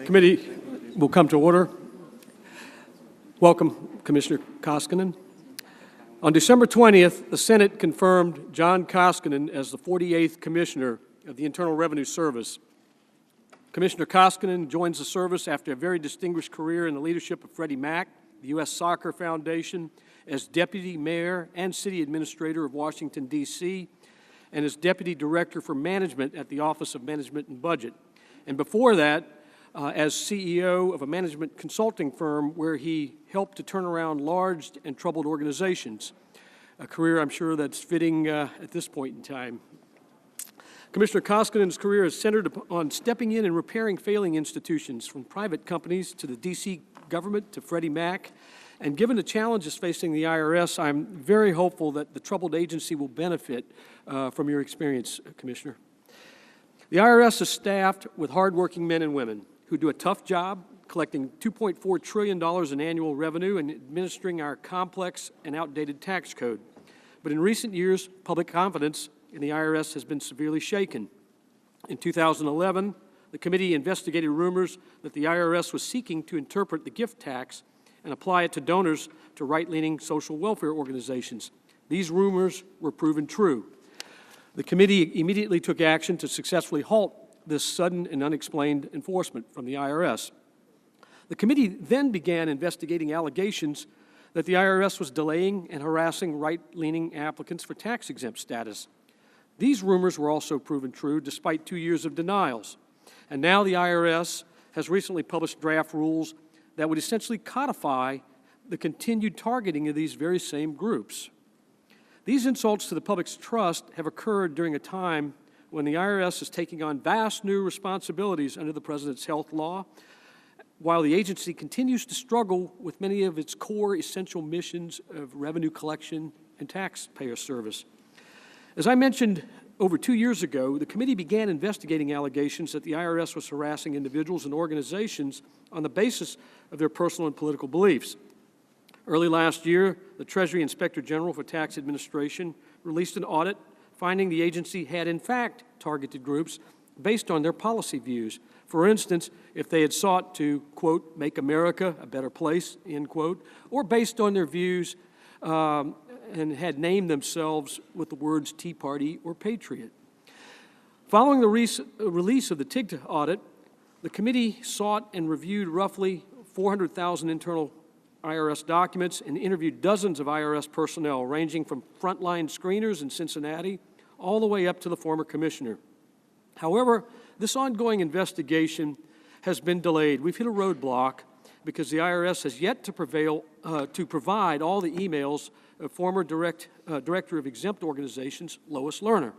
Committee will come to order. Welcome, Commissioner Koskinen. On December 20th, the Senate confirmed John Koskinen as the 48th Commissioner of the Internal Revenue Service. Commissioner Koskinen joins the service after a very distinguished career in the leadership of Freddie Mac, the U.S. Soccer Foundation, as Deputy Mayor and City Administrator of Washington, D.C., and as Deputy Director for Management at the Office of Management and Budget. And before that, as CEO of a management consulting firm where he helped to turn around large and troubled organizations, a career I'm sure that's fitting at this point in time. Commissioner Koskinen's career is centered on stepping in and repairing failing institutions, from private companies to the D.C. government to Freddie Mac. And given the challenges facing the IRS, I'm very hopeful that the troubled agency will benefit from your experience, Commissioner. The IRS is staffed with hardworking men and women who do a tough job collecting $2.4 trillion in annual revenue and administering our complex and outdated tax code. But in recent years, public confidence in the IRS has been severely shaken. In 2011, the committee investigated rumors that the IRS was seeking to interpret the gift tax and apply it to donors to right-leaning social welfare organizations. These rumors were proven true. The committee immediately took action to successfully halt this sudden and unexplained enforcement from the IRS. The committee then began investigating allegations that the IRS was delaying and harassing right-leaning applicants for tax-exempt status. These rumors were also proven true despite 2 years of denials. And now the IRS has recently published draft rules that would essentially codify the continued targeting of these very same groups. These insults to the public's trust have occurred during a time when the IRS is taking on vast new responsibilities under the President's health law, while the agency continues to struggle with many of its core essential missions of revenue collection and taxpayer service. As I mentioned over 2 years ago, the committee began investigating allegations that the IRS was harassing individuals and organizations on the basis of their personal and political beliefs. Early last year, the Treasury Inspector General for Tax Administration released an audit finding the agency had in fact targeted groups based on their policy views. For instance, if they had sought to, quote, make America a better place, end quote, or based on their views and had named themselves with the words Tea Party or Patriot. Following the release of the TIGTA audit, the committee sought and reviewed roughly 400,000 internal IRS documents and interviewed dozens of IRS personnel, ranging from frontline screeners in Cincinnati all the way up to the former commissioner. However, this ongoing investigation has been delayed. We've hit a roadblock because the IRS has yet to provide all the emails of former Director of Exempt Organizations, Lois Lerner.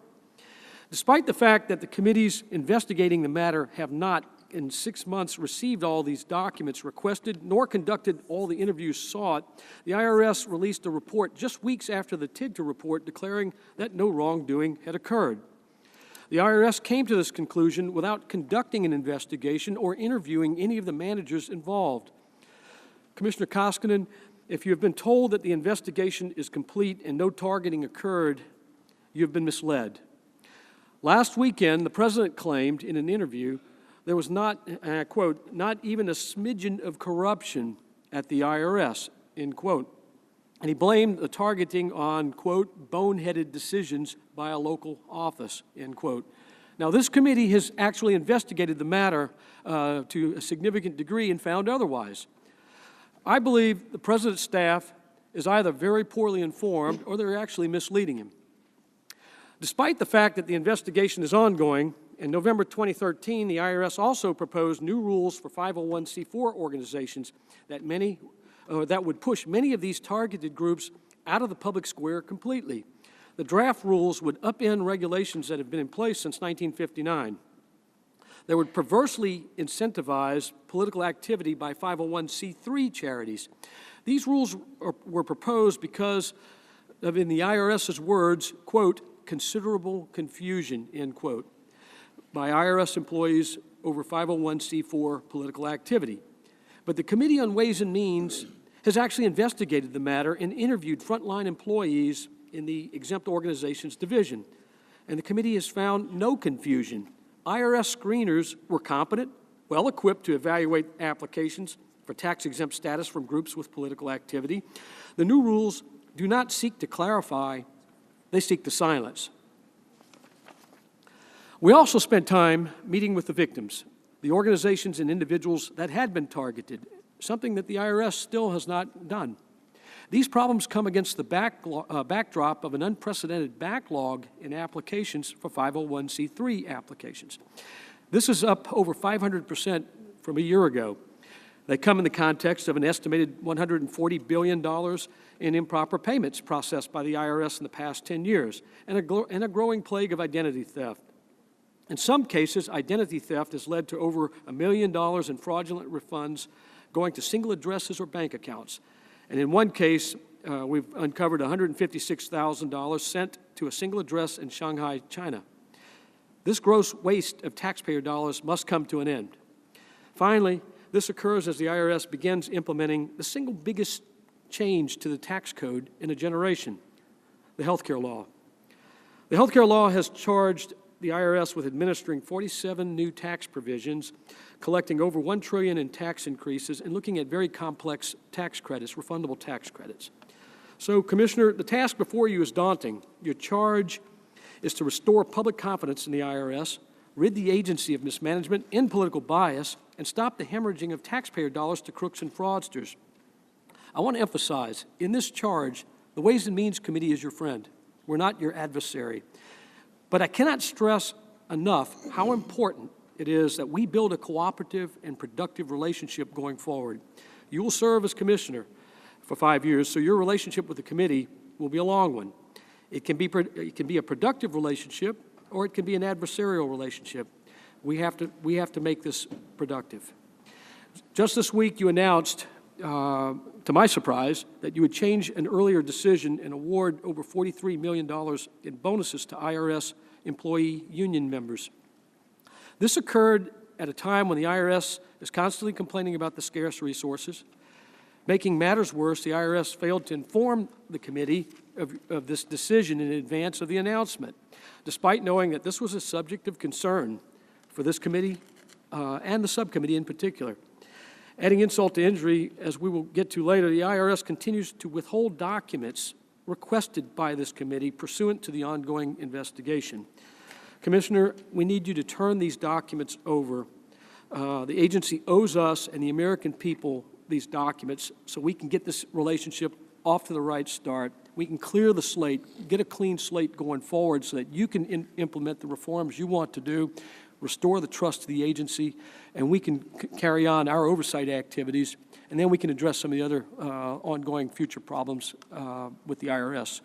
Despite the fact that the committees investigating the matter have not, in 6 months, received all these documents requested, nor conducted all the interviews sought, the IRS released a report just weeks after the TIGTA report declaring that no wrongdoing had occurred. The IRS came to this conclusion without conducting an investigation or interviewing any of the managers involved. Commissioner Koskinen, if you have been told that the investigation is complete and no targeting occurred, you have been misled. Last weekend, the President claimed in an interview there was not, and I quote, not even a smidgen of corruption at the IRS, end quote. And he blamed the targeting on, quote, boneheaded decisions by a local office, end quote. Now, this committee has actually investigated the matter to a significant degree and found otherwise. I believe the President's staff is either very poorly informed or they're actually misleading him. Despite the fact that the investigation is ongoing, in November 2013, the IRS also proposed new rules for 501c4 organizations that would push many of these targeted groups out of the public square completely. The draft rules would upend regulations that have been in place since 1959. They would perversely incentivize political activity by 501c3 charities. These rules were proposed because of, in the IRS's words, quote, considerable confusion, end quote, by IRS employees over 501c4 political activity. But the Committee on Ways and Means has actually investigated the matter and interviewed frontline employees in the Exempt Organizations Division. And the committee has found no confusion. IRS screeners were competent, well equipped to evaluate applications for tax-exempt status from groups with political activity. The new rules do not seek to clarify, they seek to silence. We also spent time meeting with the victims, the organizations and individuals that had been targeted, something that the IRS still has not done. These problems come against the backdrop of an unprecedented backlog in applications for 501c3 applications. This is up over 500% from a year ago. They come in the context of an estimated $140 billion in improper payments processed by the IRS in the past 10 years, and a growing plague of identity theft. In some cases, identity theft has led to over $1 million in fraudulent refunds going to single addresses or bank accounts. And in one case, we've uncovered $156,000 sent to a single address in Shanghai, China. This gross waste of taxpayer dollars must come to an end. Finally, this occurs as the IRS begins implementing the single biggest change to the tax code in a generation, the healthcare law. The healthcare law has charged the IRS with administering 47 new tax provisions, collecting over $1 trillion in tax increases, and looking at very complex tax credits, refundable tax credits. So, Commissioner, the task before you is daunting. Your charge is to restore public confidence in the IRS, rid the agency of mismanagement and political bias, and stop the hemorrhaging of taxpayer dollars to crooks and fraudsters. I want to emphasize, in this charge, the Ways and Means Committee is your friend. We're not your adversary. But I cannot stress enough how important it is that we build a cooperative and productive relationship going forward. You will serve as commissioner for 5 years, so your relationship with the committee will be a long one. It can be a productive relationship, or it can be an adversarial relationship. We have to make this productive. Just this week, you announced, to my surprise, that you would change an earlier decision and award over $43 million in bonuses to IRS employee union members. This occurred at a time when the IRS is constantly complaining about the scarce resources. Making matters worse, the IRS failed to inform the committee of this decision in advance of the announcement, despite knowing that this was a subject of concern for this committee and the subcommittee in particular. Adding insult to injury, as we will get to later, the IRS continues to withhold documents requested by this committee pursuant to the ongoing investigation. Commissioner, we need you to turn these documents over. The agency owes us and the American people these documents so we can get this relationship off to the right start. We can clear the slate, get a clean slate going forward so that you can implement the reforms you want to do, restore the trust to the agency, and we can carry on our oversight activities, and then we can address some of the other ongoing future problems with the IRS.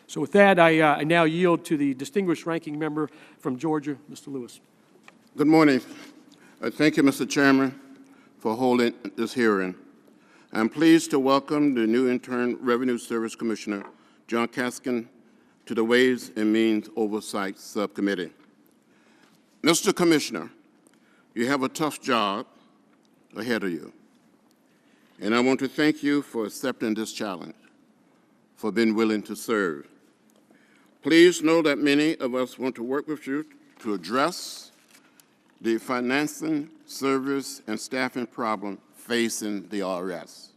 So with that, I now yield to the distinguished ranking member from Georgia, Mr. Lewis. Good morning. Thank you, Mr. Chairman, for holding this hearing. I'm pleased to welcome the new Internal Revenue Service Commissioner, John Koskinen, to the Ways and Means Oversight Subcommittee. Mr. Commissioner, you have a tough job ahead of you, and I want to thank you for accepting this challenge, for being willing to serve. Please know that many of us want to work with you to address the financing, service, and staffing problem facing the IRS.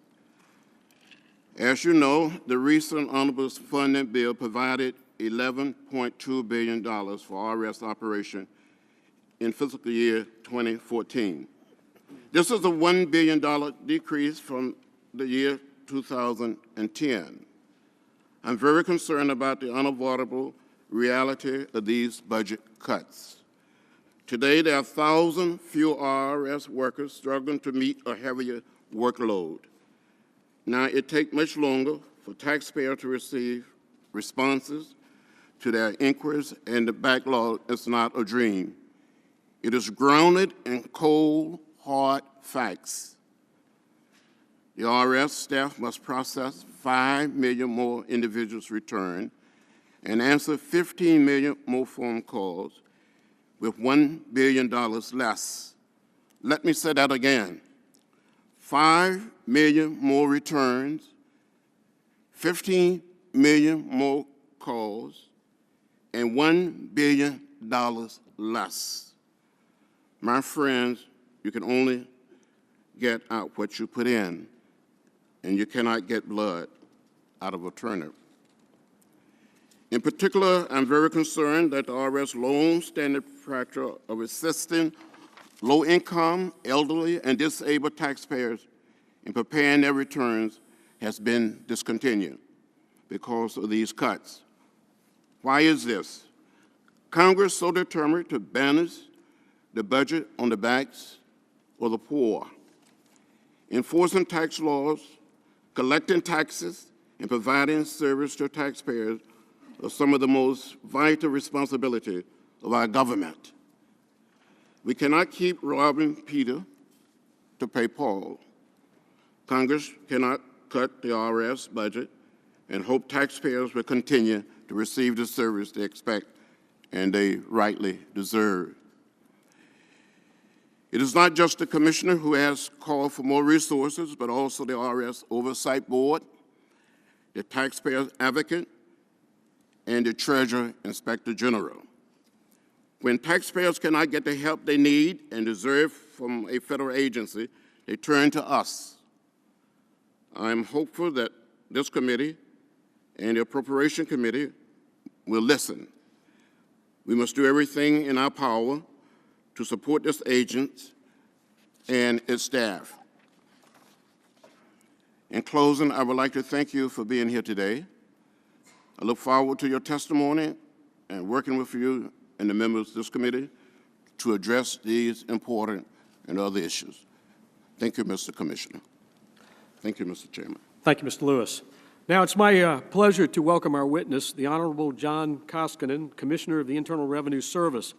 As you know, the recent omnibus funding bill provided $11.2 billion for IRS operation in fiscal year 2014. This is a $1 billion decrease from the year 2010. I'm very concerned about the unavoidable reality of these budget cuts. Today, there are 1,000 fewer IRS workers struggling to meet a heavier workload. Now, it takes much longer for taxpayers to receive responses to their inquiries, and the backlog is not a dream. It is grounded in cold, hard facts. The IRS staff must process 5 million more individuals' return and answer 15 million more phone calls with $1 billion less. Let me say that again. 5 million more returns, 15 million more calls, and $1 billion less. My friends, you can only get out what you put in, and you cannot get blood out of a turnip. In particular, I'm very concerned that the IRS long-standing practice of assisting low-income, elderly, and disabled taxpayers in preparing their returns has been discontinued because of these cuts. Why is this? Congress so determined to banish the budget on the backs of the poor. Enforcing tax laws, collecting taxes, and providing service to taxpayers are some of the most vital responsibilities of our government. We cannot keep robbing Peter to pay Paul. Congress cannot cut the IRS budget and hope taxpayers will continue to receive the service they expect and they rightly deserve. It is not just the Commissioner who has called for more resources, but also the IRS Oversight Board, the Taxpayer Advocate, and the Treasurer Inspector General. When taxpayers cannot get the help they need and deserve from a federal agency, they turn to us. I am hopeful that this committee and the Appropriation Committee will listen. We must do everything in our power to support this agency and its staff. In closing, I would like to thank you for being here today. I look forward to your testimony and working with you and the members of this committee to address these important and other issues. Thank you, Mr. Commissioner. Thank you, Mr. Chairman. Thank you, Mr. Lewis. Now it's my pleasure to welcome our witness, the Honorable John Koskinen, Commissioner of the Internal Revenue Service.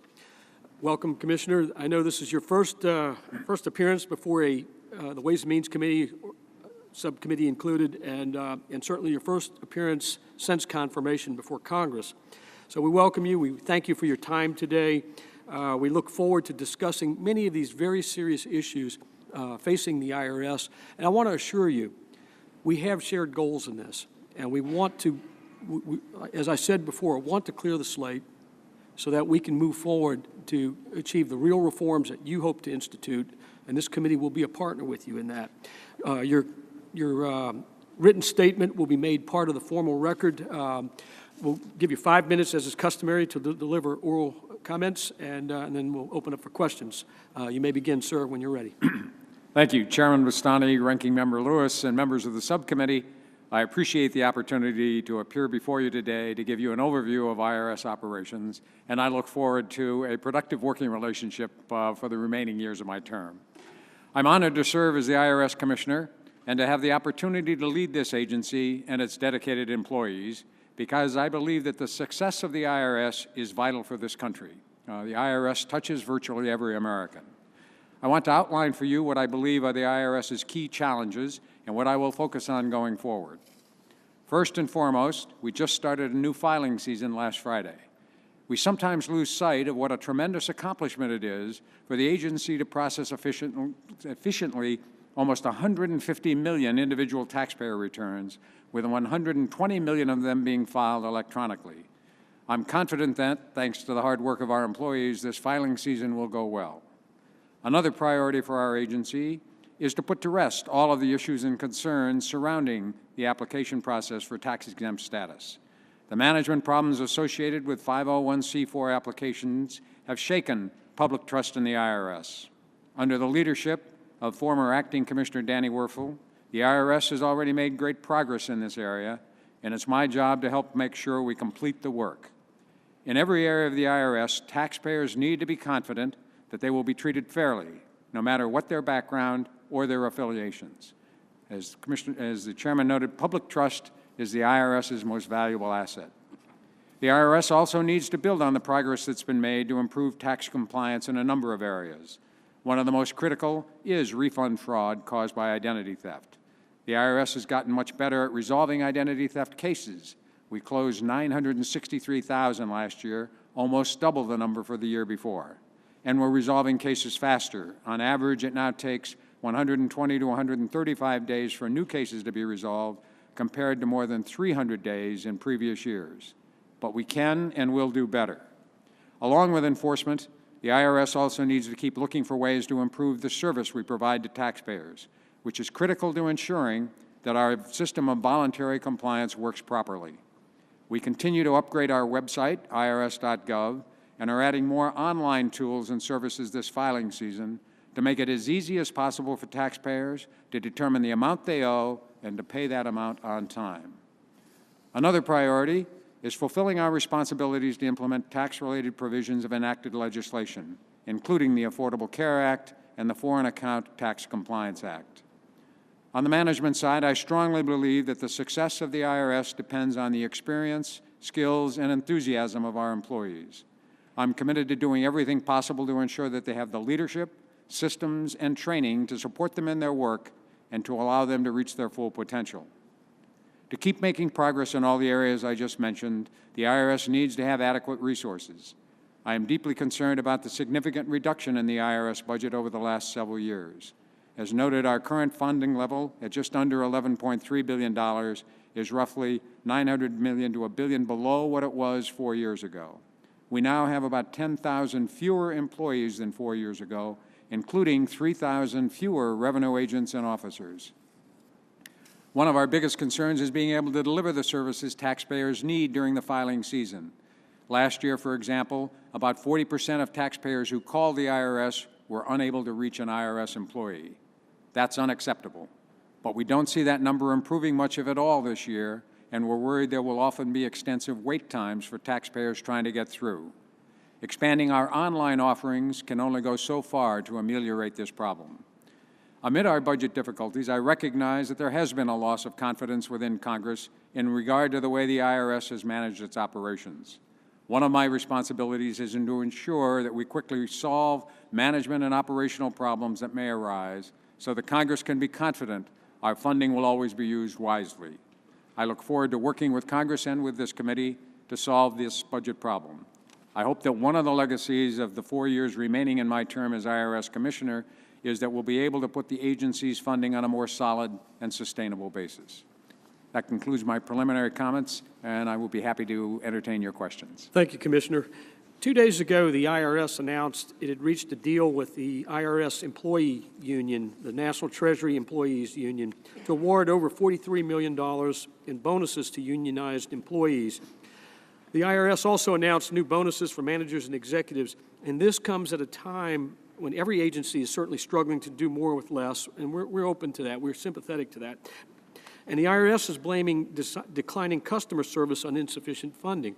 Welcome, Commissioner. I know this is your first appearance before the Ways and Means Committee, subcommittee included, and certainly your first appearance since confirmation before Congress. So we welcome you. We thank you for your time today. We look forward to discussing many of these very serious issues facing the IRS. And I want to assure you, we have shared goals in this, and we want to, as I said before, want to clear the slate so that we can move forward to achieve the real reforms that you hope to institute, and this committee will be a partner with you in that. Your written statement will be made part of the formal record. We'll give you 5 minutes, as is customary, to deliver oral comments, and then we'll open up for questions. You may begin, sir, when you're ready. Thank you, Chairman Bastani, Ranking Member Lewis, and members of the subcommittee. I appreciate the opportunity to appear before you today to give you an overview of IRS operations, and I look forward to a productive working relationship for the remaining years of my term. I'm honored to serve as the IRS Commissioner and to have the opportunity to lead this agency and its dedicated employees, because I believe that the success of the IRS is vital for this country. The IRS touches virtually every American. I want to outline for you what I believe are the IRS's key challenges and what I will focus on going forward. First and foremost, we just started a new filing season last Friday. We sometimes lose sight of what a tremendous accomplishment it is for the agency to process efficiently almost 150 million individual taxpayer returns, with 120 million of them being filed electronically. I'm confident that, thanks to the hard work of our employees, this filing season will go well. Another priority for our agency is to put to rest all of the issues and concerns surrounding the application process for tax-exempt status. The management problems associated with 501c4 applications have shaken public trust in the IRS. Under the leadership of former Acting Commissioner Danny Werfel, the IRS has already made great progress in this area, and it's my job to help make sure we complete the work. In every area of the IRS, taxpayers need to be confident that they will be treated fairly, no matter what their background or their affiliations. As the Chairman noted, public trust is the IRS's most valuable asset. The IRS also needs to build on the progress that's been made to improve tax compliance in a number of areas. One of the most critical is refund fraud caused by identity theft. The IRS has gotten much better at resolving identity theft cases. We closed 963,000 last year, almost double the number for the year before. And we're resolving cases faster. On average, it now takes 120 to 135 days for new cases to be resolved, compared to more than 300 days in previous years. But we can and will do better. Along with enforcement, the IRS also needs to keep looking for ways to improve the service we provide to taxpayers, which is critical to ensuring that our system of voluntary compliance works properly. We continue to upgrade our website, irs.gov, and are adding more online tools and services this filing season to make it as easy as possible for taxpayers to determine the amount they owe and to pay that amount on time. Another priority is fulfilling our responsibilities to implement tax-related provisions of enacted legislation, including the Affordable Care Act and the Foreign Account Tax Compliance Act. On the management side, I strongly believe that the success of the IRS depends on the experience, skills, and enthusiasm of our employees. I'm committed to doing everything possible to ensure that they have the leadership, systems, and training to support them in their work and to allow them to reach their full potential. To keep making progress in all the areas I just mentioned, the IRS needs to have adequate resources. I am deeply concerned about the significant reduction in the IRS budget over the last several years. As noted, our current funding level at just under $11.3 billion is roughly $900 million to $1 billion below what it was 4 years ago. We now have about 10,000 fewer employees than 4 years ago, including 3,000 fewer revenue agents and officers. One of our biggest concerns is being able to deliver the services taxpayers need during the filing season. Last year, for example, about 40% of taxpayers who called the IRS were unable to reach an IRS employee. That's unacceptable. But we don't see that number improving much if at all this year, and we're worried there will often be extensive wait times for taxpayers trying to get through. Expanding our online offerings can only go so far to ameliorate this problem. Amid our budget difficulties, I recognize that there has been a loss of confidence within Congress in regard to the way the IRS has managed its operations. One of my responsibilities is to ensure that we quickly solve management and operational problems that may arise so that Congress can be confident our funding will always be used wisely. I look forward to working with Congress and with this committee to solve this budget problem. I hope that one of the legacies of the 4 years remaining in my term as IRS Commissioner is that we'll be able to put the agency's funding on a more solid and sustainable basis. That concludes my preliminary comments, and I will be happy to entertain your questions. Thank you, Commissioner. 2 days ago, the IRS announced it had reached a deal with the IRS Employee Union, the National Treasury Employees Union, to award over $43 million in bonuses to unionized employees. The IRS also announced new bonuses for managers and executives, and this comes at a time when every agency is certainly struggling to do more with less, and we're open to that. We're sympathetic to that. And the IRS is blaming declining customer service on insufficient funding.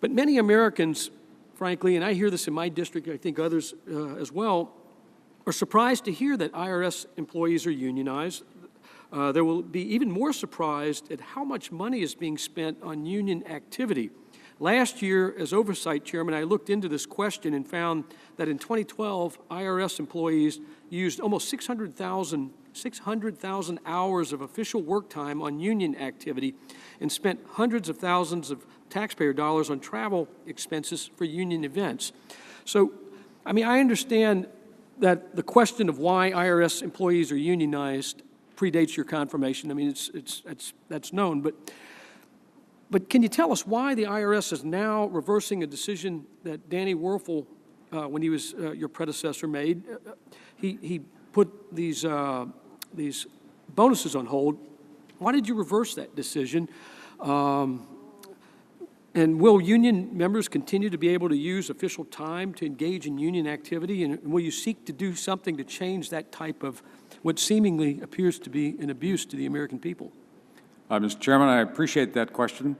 But many Americans, frankly, and I hear this in my district, I think others as well, are surprised to hear that IRS employees are unionized. They will be even more surprised at how much money is being spent on union activity. Last year, as Oversight Chairman, I looked into this question and found that in 2012, IRS employees used almost 600,000 hours of official work time on union activity and spent hundreds of thousands of taxpayer dollars on travel expenses for union events. So, I mean, I understand that the question of why IRS employees are unionized predates your confirmation. I mean, that's known, but can you tell us why the IRS is now reversing a decision that Danny Werfel, when he was your predecessor, made? He put these bonuses on hold. Why did you reverse that decision? And will union members continue to be able to use official time to engage in union activity? And will you seek to do something to change that type of what seemingly appears to be an abuse to the American people? Mr. Chairman, I appreciate that question.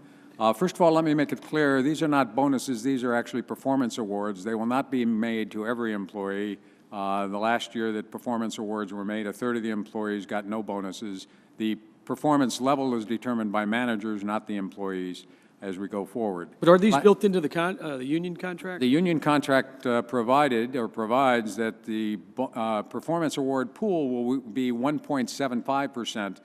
First of all, let me make it clear, these are not bonuses, these are actually performance awards. They will not be made to every employee. The last year that performance awards were made, a third of the employees got no bonuses. The performance level is determined by managers, not the employees, as we go forward. But are these built into the union contract? The union contract provides that the performance award pool will be 1.75%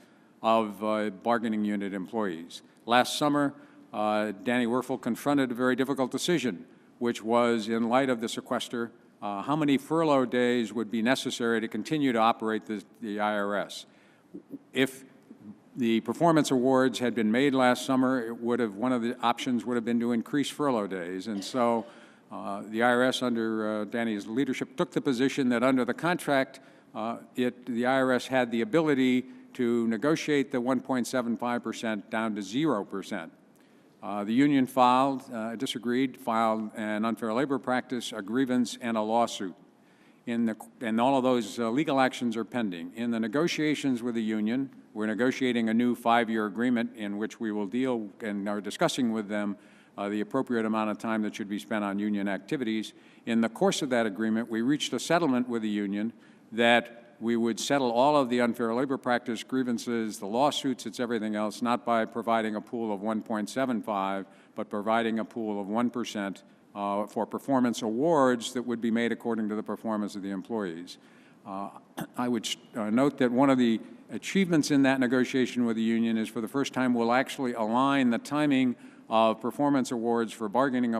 of bargaining unit employees. Last summer, Danny Werfel confronted a very difficult decision, which was, in light of the sequester, how many furlough days would be necessary to continue to operate the IRS. If the performance awards had been made last summer, one of the options would have been to increase furlough days. And so The IRS, under Danny's leadership, took the position that under the contract, the IRS had the ability to negotiate the 1.75% down to 0%. The union disagreed, filed an unfair labor practice, a grievance, and a lawsuit. And all of those legal actions are pending. In the negotiations with the union, we're negotiating a new 5-year agreement in which we will deal and are discussing with them the appropriate amount of time that should be spent on union activities. In the course of that agreement, we reached a settlement with the union that we would settle all of the unfair labor practice grievances, the lawsuits, it's everything else, not by providing a pool of 1.75, but providing a pool of 1% for performance awards that would be made according to the performance of the employees. I would note that one of the achievements in that negotiation with the union is for the first time we'll actually align the timing of performance awards for bargaining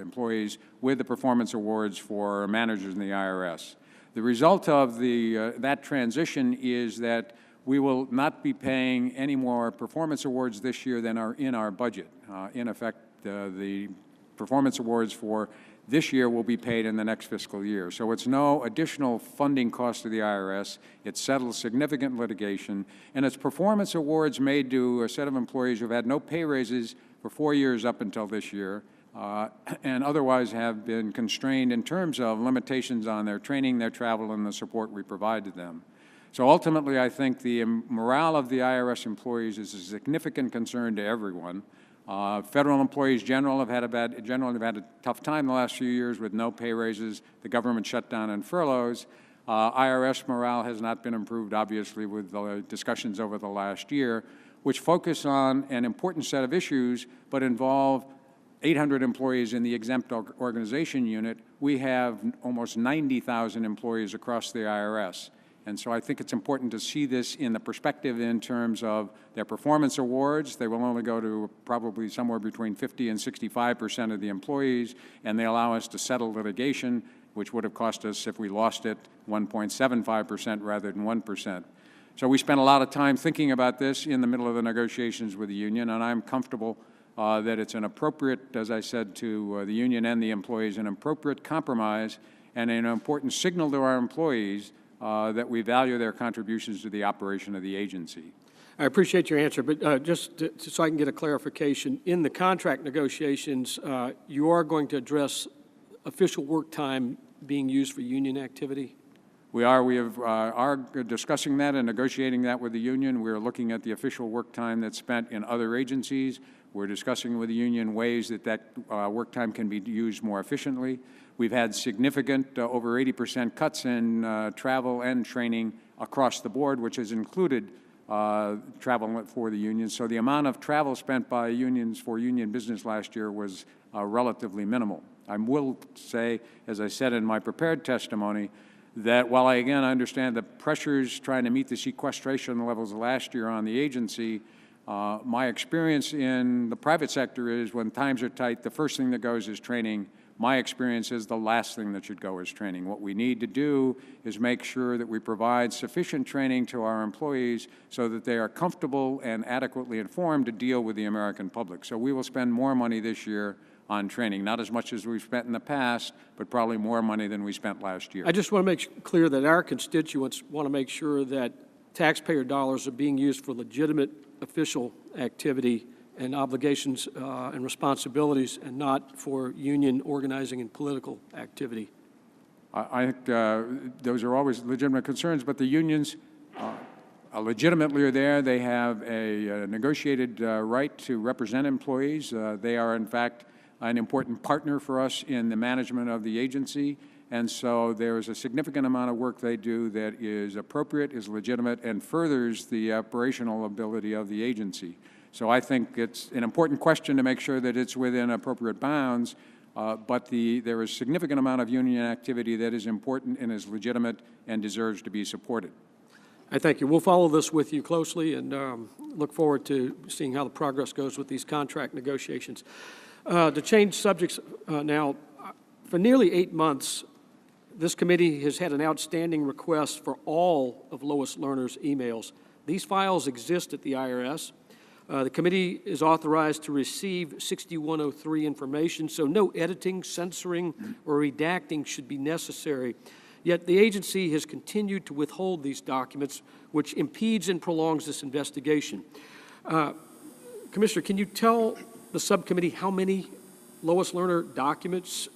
employees with the performance awards for managers in the IRS. The result of that transition is that we will not be paying any more performance awards this year than are in our budget. In effect, the performance awards for this year will be paid in the next fiscal year. So it's no additional funding cost to the IRS. It settles significant litigation, and it's performance awards made to a set of employees who've had no pay raises for 4 years up until this year, and otherwise have been constrained in terms of limitations on their training, their travel, and the support we provide to them. So ultimately, I think the morale of the IRS employees is a significant concern to everyone. Federal employees generally have had a tough time the last few years with no pay raises, the government shutdown and furloughs. IRS morale has not been improved, obviously, with the discussions over the last year, which focus on an important set of issues, but involve 800 employees in the exempt organization unit. We have almost 90,000 employees across the IRS. And so I think it's important to see this in the perspective in terms of their performance awards. They will only go to probably somewhere between 50 and 65% of the employees, and they allow us to settle litigation, which would have cost us, if we lost it, 1.75% rather than 1%. So we spent a lot of time thinking about this in the middle of the negotiations with the union, and I'm comfortable that it's an appropriate, as I said to the union and the employees, an appropriate compromise and an important signal to our employees that we value their contributions to the operation of the agency. I appreciate your answer, but so I can get a clarification, in the contract negotiations, you are going to address official work time being used for union activity? We are discussing that and negotiating that with the union. We're looking at the official work time that's spent in other agencies. We're discussing with the union ways that work time can be used more efficiently. We've had significant, over 80% cuts in travel and training across the board, which has included travel for the unions. So the amount of travel spent by unions for union business last year was relatively minimal. I will say, as I said in my prepared testimony, that while I again understand the pressures trying to meet the sequestration levels last year on the agency, my experience in the private sector is when times are tight, the first thing that goes is training. My experience is the last thing that should go is training. What we need to do is make sure that we provide sufficient training to our employees so that they are comfortable and adequately informed to deal with the American public. So we will spend more money this year on training, not as much as we've spent in the past, but probably more money than we spent last year. I just want to make clear that our constituents want to make sure that taxpayer dollars are being used for legitimate official activity and obligations and responsibilities, and not for union organizing and political activity. I think those are always legitimate concerns, but the unions legitimately are there. They have a negotiated right to represent employees. They are, in fact, an important partner for us in the management of the agency, and so there is a significant amount of work they do that is appropriate, is legitimate, and furthers the operational ability of the agency. So I think it's an important question to make sure that it's within appropriate bounds, but there is a significant amount of union activity that is important and is legitimate and deserves to be supported. I thank you. We'll follow this with you closely and look forward to seeing how the progress goes with these contract negotiations. To change subjects now, for nearly 8 months, this committee has had an outstanding request for all of Lois Lerner's emails. These files exist at the IRS. The committee is authorized to receive 6103 information, so no editing, censoring, or redacting should be necessary. Yet the agency has continued to withhold these documents, which impedes and prolongs this investigation. Commissioner, can you tell the subcommittee how many Lois Lerner documents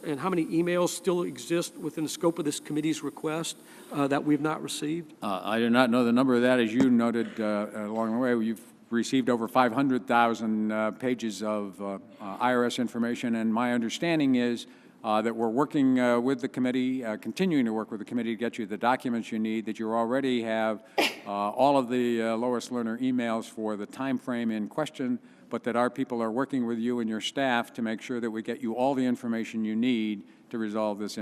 and how many emails still exist within the scope of this committee's request that we've not received? I do not know the number of that. As you noted along the way, you've received over 500,000 pages of IRS information, and my understanding is that we're working with the committee, continuing to work with the committee to get you the documents you need, that you already have all of the Lois Lerner emails for the time frame in question, but that our people are working with you and your staff to make sure that we get you all the information you need to resolve this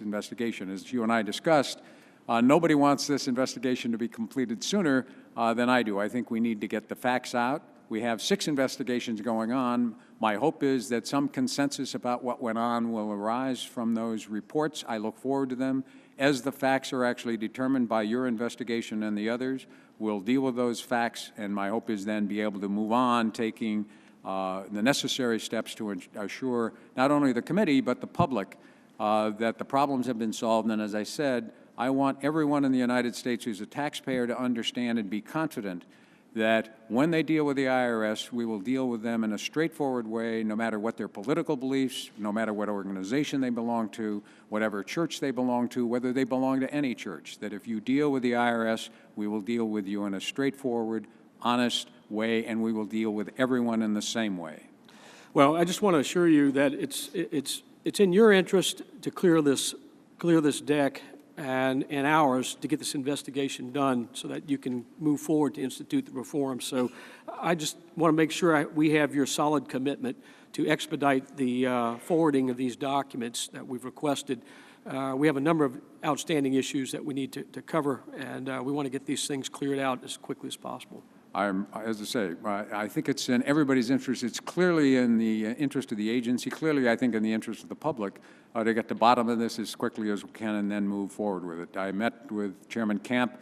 investigation. As you and I discussed, nobody wants this investigation to be completed sooner than I do. I think we need to get the facts out. We have 6 investigations going on. My hope is that some consensus about what went on will arise from those reports. I look forward to them. As the facts are actually determined by your investigation and the others, we'll deal with those facts, and my hope is then be able to move on, taking the necessary steps to assure not only the committee but the public that the problems have been solved. And as I said, I want everyone in the United States who's a taxpayer to understand and be confident that when they deal with the IRS, we will deal with them in a straightforward way, no matter what their political beliefs, no matter what organization they belong to, whatever church they belong to, whether they belong to any church, that if you deal with the IRS, we will deal with you in a straightforward, honest way, and we will deal with everyone in the same way. Well, I just want to assure you that it's in your interest to clear this deck and ours to get this investigation done so that you can move forward to institute the reform. So I just want to make sure we have your solid commitment to expedite the forwarding of these documents that we've requested. We have a number of outstanding issues that we need to cover, and we want to get these things cleared out as quickly as possible. As I say, I think it's in everybody's interest. It's clearly in the interest of the agency, clearly I think in the interest of the public, to get to the bottom of this as quickly as we can and then move forward with it. I met with Chairman Camp.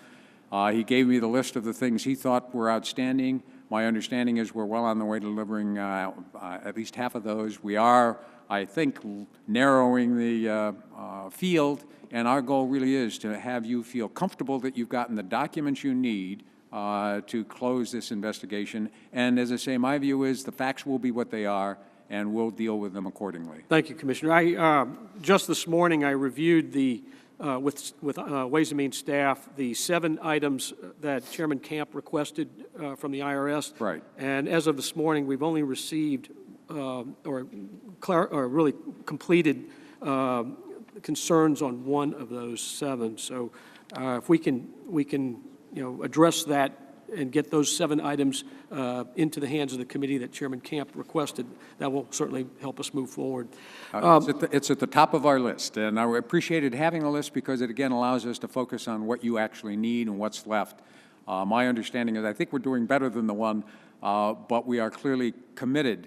He gave me the list of the things he thought were outstanding. My understanding is we're well on the way to delivering at least half of those. We are, I think, narrowing the field, and our goal really is to have you feel comfortable that you've gotten the documents you need to close this investigation. And as I say, my view is the facts will be what they are, and we'll deal with them accordingly. Thank you, Commissioner. Just this morning, I reviewed with Ways and Means staff the 7 items that Chairman Camp requested from the IRS. Right. And as of this morning, we've only received or really completed concerns on 1 of those 7. So if we can address that and get those 7 items into the hands of the committee that Chairman Camp requested, that will certainly help us move forward. It's at the top of our list, and I appreciated having a list because it, again, allows us to focus on what you actually need and what's left. My understanding is I think we're doing better than the 1, but we are clearly committed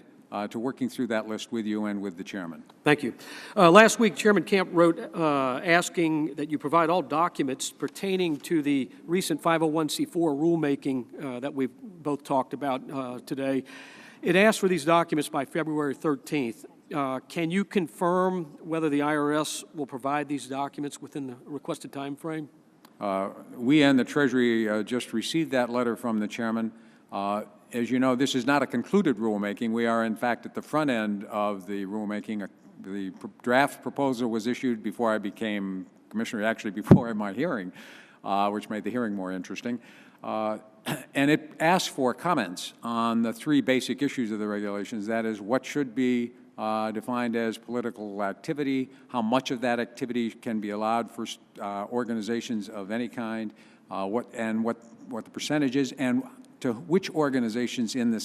to working through that list with you and with the chairman. Thank you. Last week, Chairman Camp wrote asking that you provide all documents pertaining to the recent 501c4 rulemaking that we've both talked about today. It asked for these documents by February 13th. Can you confirm whether the IRS will provide these documents within the requested time frame? We and the Treasury just received that letter from the chairman. As you know, this is not a concluded rulemaking. We are, in fact, at the front end of the rulemaking. The draft proposal was issued before I became commissioner, actually before my hearing, which made the hearing more interesting. And it asked for comments on the 3 basic issues of the regulations. That is, what should be defined as political activity, how much of that activity can be allowed for organizations of any kind, what the percentage is, and to which organizations in the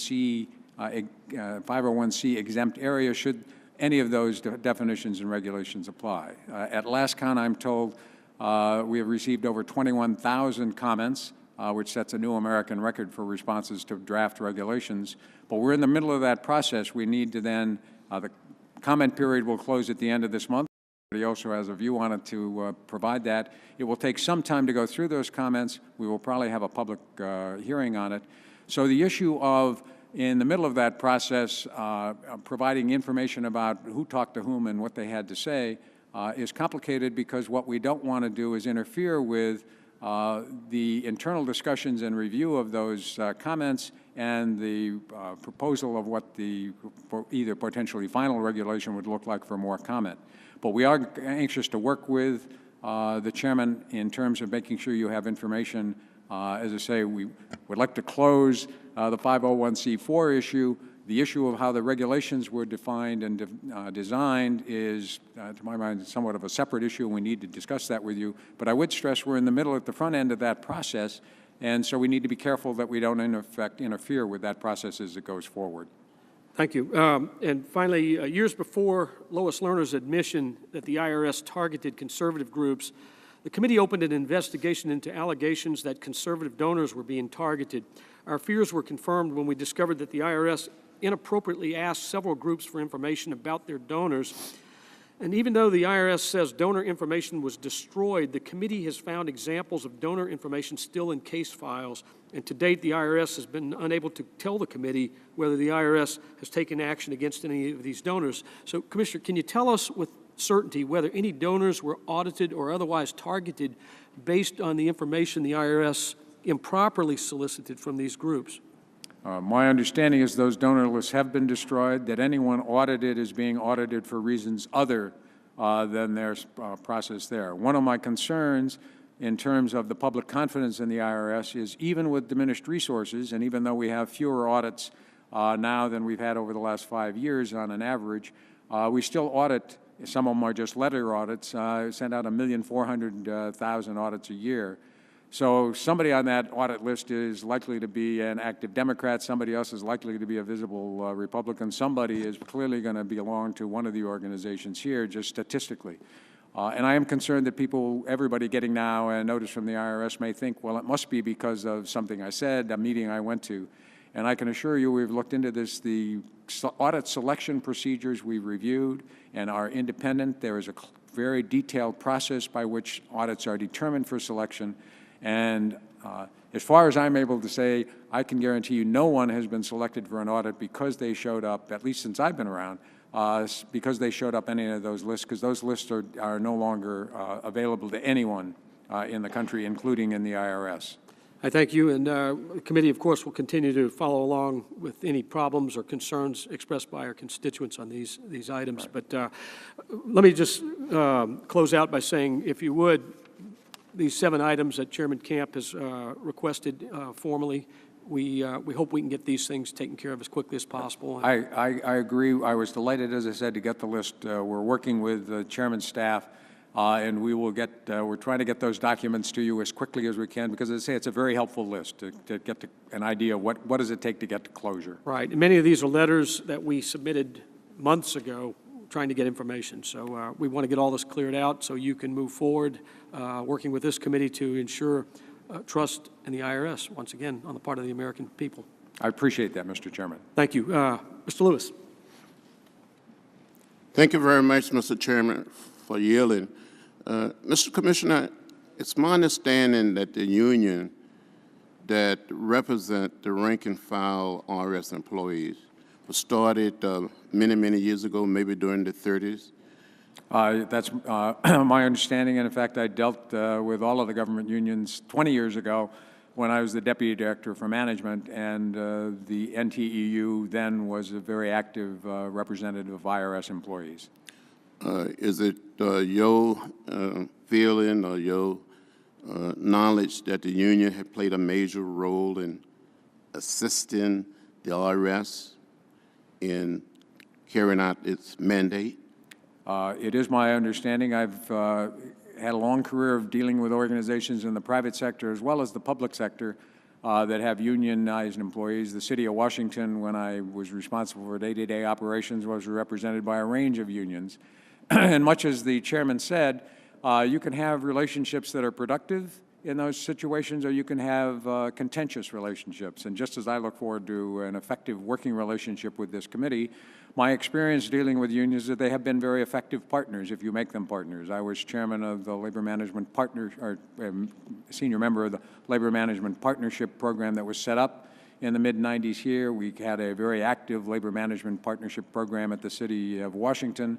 501c exempt area should any of those definitions and regulations apply. At last count, I'm told we have received over 21,000 comments, which sets a new American record for responses to draft regulations. But we're in the middle of that process. We need to then, the comment period will close at the end of this month. He also has a view on it to provide that. It will take some time to go through those comments. We will probably have a public hearing on it. So the issue of, in the middle of that process, providing information about who talked to whom and what they had to say is complicated, because what we don't want to do is interfere with the internal discussions and review of those comments and the proposal of what the either potentially final regulation would look like for more comment. But we are anxious to work with the chairman in terms of making sure you have information. As I say, we would like to close the 501c4 issue. The issue of how the regulations were defined and designed is, to my mind, somewhat of a separate issue, and we need to discuss that with you. But I would stress we're in the middle, at the front end of that process, and so we need to be careful that we don't, in effect, interfere with that process as it goes forward. Thank you. And finally, years before Lois Lerner's admission that the IRS targeted conservative groups, the committee opened an investigation into allegations that conservative donors were being targeted. Our fears were confirmed when we discovered that the IRS inappropriately asked several groups for information about their donors. And even though the IRS says donor information was destroyed, the committee has found examples of donor information still in case files. And to date, the IRS has been unable to tell the committee whether the IRS has taken action against any of these donors. So, Commissioner, can you tell us with certainty whether any donors were audited or otherwise targeted based on the information the IRS improperly solicited from these groups? My understanding is those donor lists have been destroyed, that anyone audited is being audited for reasons other than their process there. One of my concerns in terms of the public confidence in the IRS is, even with diminished resources, and even though we have fewer audits now than we've had over the last 5 years on an average, we still audit. Some of them are just letter audits. Send out 1,400,000 audits a year. So somebody on that audit list is likely to be an active Democrat. Somebody else is likely to be a visible Republican. Somebody is clearly going to belong to one of the organizations here, just statistically. And I am concerned that everybody getting now a notice from the IRS may think, well, it must be because of something I said, a meeting I went to. And I can assure you we've looked into this. The audit selection procedures we've reviewed and are independent. There is a very detailed process by which audits are determined for selection. And as far as I'm able to say, I can guarantee you no one has been selected for an audit because they showed up, at least since I've been around, because they showed up any of those lists, because those lists are no longer available to anyone in the country, including in the IRS. I thank you, and the committee, of course, will continue to follow along with any problems or concerns expressed by our constituents on these items. Right. But let me just close out by saying, if you would, these 7 items that Chairman Camp has requested formally, we hope we can get these things taken care of as quickly as possible. I agree. I was delighted, as I said, to get the list. We're working with the chairman's staff, and we will get, we're trying to get those documents to you as quickly as we can, because, as I say, it's a very helpful list to get to an idea of what does it take to get to closure. Right, and many of these are letters that we submitted months ago trying to get information. So we want to get all this cleared out so you can move forward working with this committee to ensure trust in the IRS, once again, on the part of the American people. I appreciate that, Mr. Chairman. Thank you. Mr. Lewis. Thank you very much, Mr. Chairman, for yielding. Mr. Commissioner, it's my understanding that the union that represent the rank and file IRS employees was started many, many years ago, maybe during the 30s. That's my understanding, and in fact, I dealt with all of the government unions 20 years ago when I was the Deputy Director for Management, and the NTEU then was a very active representative of IRS employees. Is it your feeling or your knowledge that the union had played a major role in assisting the IRS in carrying out its mandate? It is my understanding. I've had a long career of dealing with organizations in the private sector as well as the public sector that have unionized employees. The city of Washington, when I was responsible for day-to-day operations, was represented by a range of unions. And much as the chairman said, you can have relationships that are productive in those situations, or you can have contentious relationships. And just as I look forward to an effective working relationship with this committee, my experience dealing with unions is that they have been very effective partners if you make them partners. I was chairman of the Labor Management Partner, or senior member of the Labor Management Partnership program that was set up in the mid-'90s here. We had a very active labor management partnership program at the City of Washington,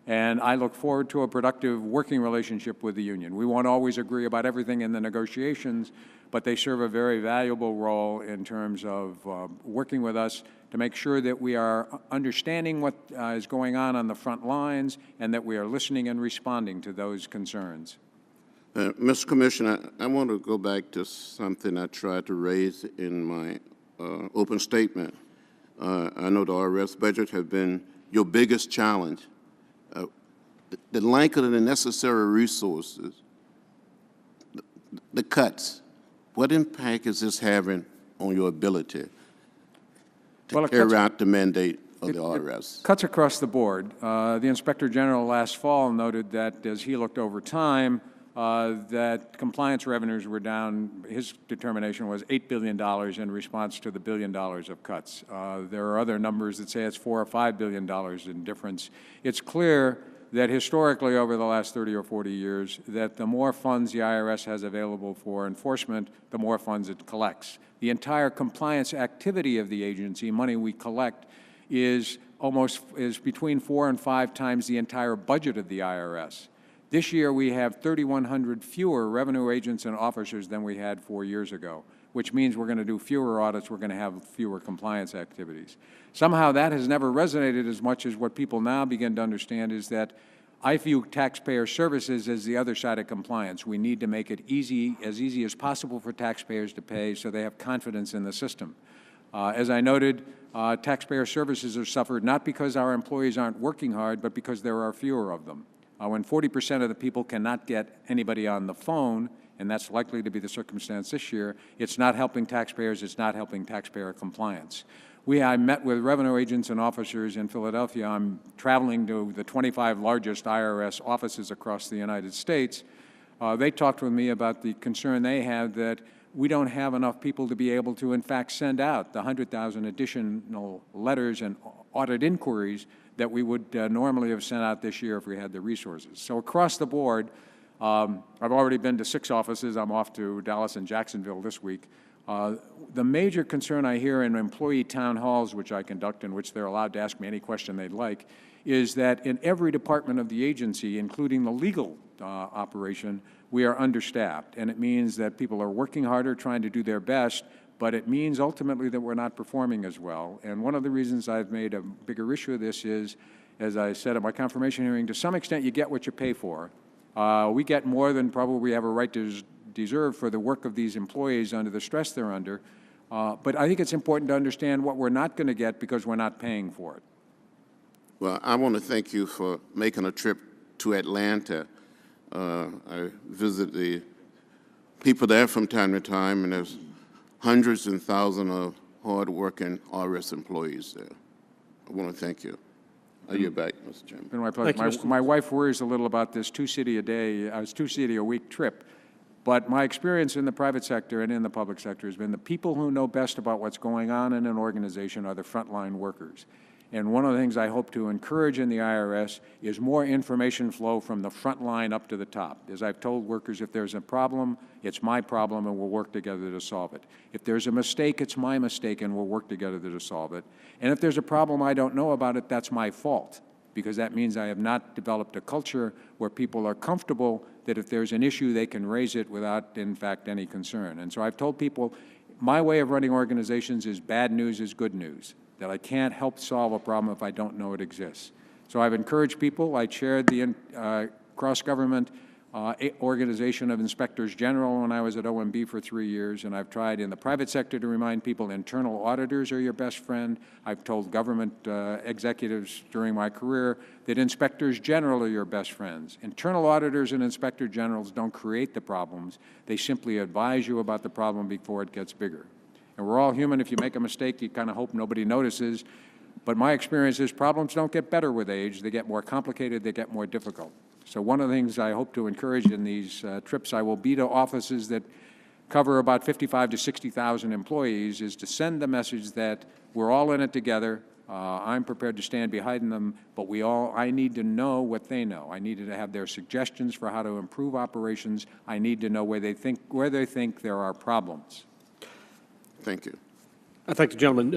and I look forward to a productive working relationship with the union. We won't always agree about everything in the negotiations, but they serve a very valuable role in terms of working with us to make sure that we are understanding what is going on the front lines and that we are listening and responding to those concerns. Mr. Commissioner, I want to go back to something I tried to raise in my open statement. I know the IRS budget has been your biggest challenge. The lack of the necessary resources, the cuts, what impact is this having on your ability to carry out the mandate of the IRS? Cuts across the board. The Inspector General last fall noted that as he looked over time, that compliance revenues were down. His determination was $8 billion in response to the $1 billion of cuts. There are other numbers that say it's $4 or $5 billion in difference. It's clear that historically over the last 30 or 40 years, that the more funds the IRS has available for enforcement, the more funds it collects. The entire compliance activity of the agency, money we collect, is between 4 and 5 times the entire budget of the IRS. This year we have 3,100 fewer revenue agents and officers than we had 4 years ago, which means we're going to do fewer audits, we're going to have fewer compliance activities. Somehow that has never resonated as much as what people now begin to understand is that I view taxpayer services as the other side of compliance. We need to make it as easy as possible for taxpayers to pay so they have confidence in the system. As I noted, taxpayer services are suffered not because our employees aren't working hard, but because there are fewer of them. When 40% of the people cannot get anybody on the phone, and that's likely to be the circumstance this year, it's not helping taxpayers, it's not helping taxpayer compliance. I met with revenue agents and officers in Philadelphia. I'm traveling to the 25 largest IRS offices across the United States. They talked with me about the concern they have that we don't have enough people to be able to, in fact, send out the 100,000 additional letters and audit inquiries that we would normally have sent out this year if we had the resources. So across the board, I've already been to 6 offices. I'm off to Dallas and Jacksonville this week. The major concern I hear in employee town halls, which I conduct, in which they're allowed to ask me any question they'd like, is that in every department of the agency, including the legal operation, we are understaffed. And it means that people are working harder, trying to do their best, but it means ultimately that we're not performing as well. And one of the reasons I've made a bigger issue of this is, as I said at my confirmation hearing, to some extent you get what you pay for. We get more than probably we have a right to deserve for the work of these employees under the stress they're under. But I think it's important to understand what we're not going to get because we're not paying for it. Well, I want to thank you for making a trip to Atlanta. I visit the people there from time to time, and there's hundreds and thousands of hard-working IRS employees there. I want to thank you. Are you back, Mr. Chairman? It's been my pleasure. My wife worries a little about this 2-city-a-week trip. But my experience in the private sector and in the public sector has been the people who know best about what's going on in an organization are the frontline workers. And one of the things I hope to encourage in the IRS is more information flow from the front line up to the top. As I've told workers, if there's a problem, it's my problem and we'll work together to solve it. If there's a mistake, it's my mistake and we'll work together to solve it. And if there's a problem I don't know about it, that's my fault, because that means I have not developed a culture where people are comfortable that if there's an issue, they can raise it without, in fact, any concern. And so I've told people, my way of running organizations is bad news is good news, that I can't help solve a problem if I don't know it exists. So I've encouraged people. I chaired the cross-government organization of inspectors general when I was at OMB for 3 years, and I've tried in the private sector to remind people internal auditors are your best friend. I've told government executives during my career that inspectors general are your best friends. Internal auditors and inspector generals don't create the problems. They simply advise you about the problem before it gets bigger. And we're all human. If you make a mistake, you kind of hope nobody notices. But my experience is problems don't get better with age. They get more complicated. They get more difficult. So one of the things I hope to encourage in these trips, I will be to offices that cover about 55 to 60,000 employees, is to send the message that we're all in it together. I'm prepared to stand behind them, but I need to know what they know. I need to have their suggestions for how to improve operations. I need to know where they think there are problems. Thank you. I thank the gentleman.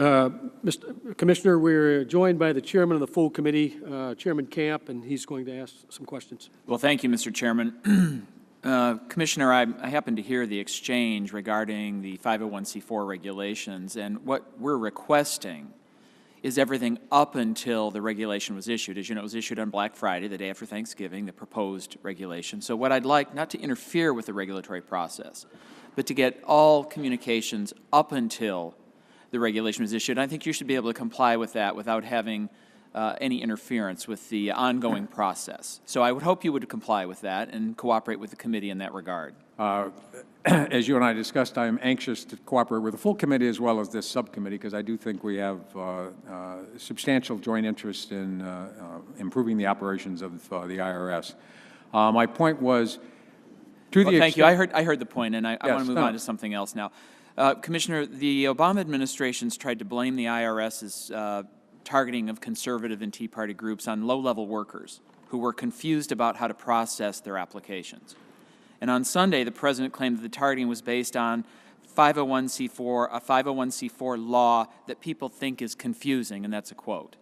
Mr. Commissioner, we're joined by the chairman of the full committee, Chairman Camp, and he's going to ask some questions. Well, thank you, Mr. Chairman. Commissioner, I happened to hear the exchange regarding the 501c4 regulations, and what we're requesting is everything up until the regulation was issued. As you know, it was issued on Black Friday, the day after Thanksgiving, the proposed regulation. So what I'd like, not to interfere with the regulatory process, but to get all communications up until the regulation was issued. I think you should be able to comply with that without having any interference with the ongoing process. So I would hope you would comply with that and cooperate with the committee in that regard. As you and I discussed, I'm anxious to cooperate with the full committee as well as this subcommittee, because I do think we have substantial joint interest in improving the operations of the IRS. My point was, to the Thank you. extent- I heard the point, and I want to move on to something else now. Commissioner, the Obama administration's tried to blame the IRS's targeting of conservative and Tea Party groups on low-level workers who were confused about how to process their applications. And on Sunday, the president claimed that the targeting was based on 501c4, a 501c4 law that people think is confusing, and that's a quote.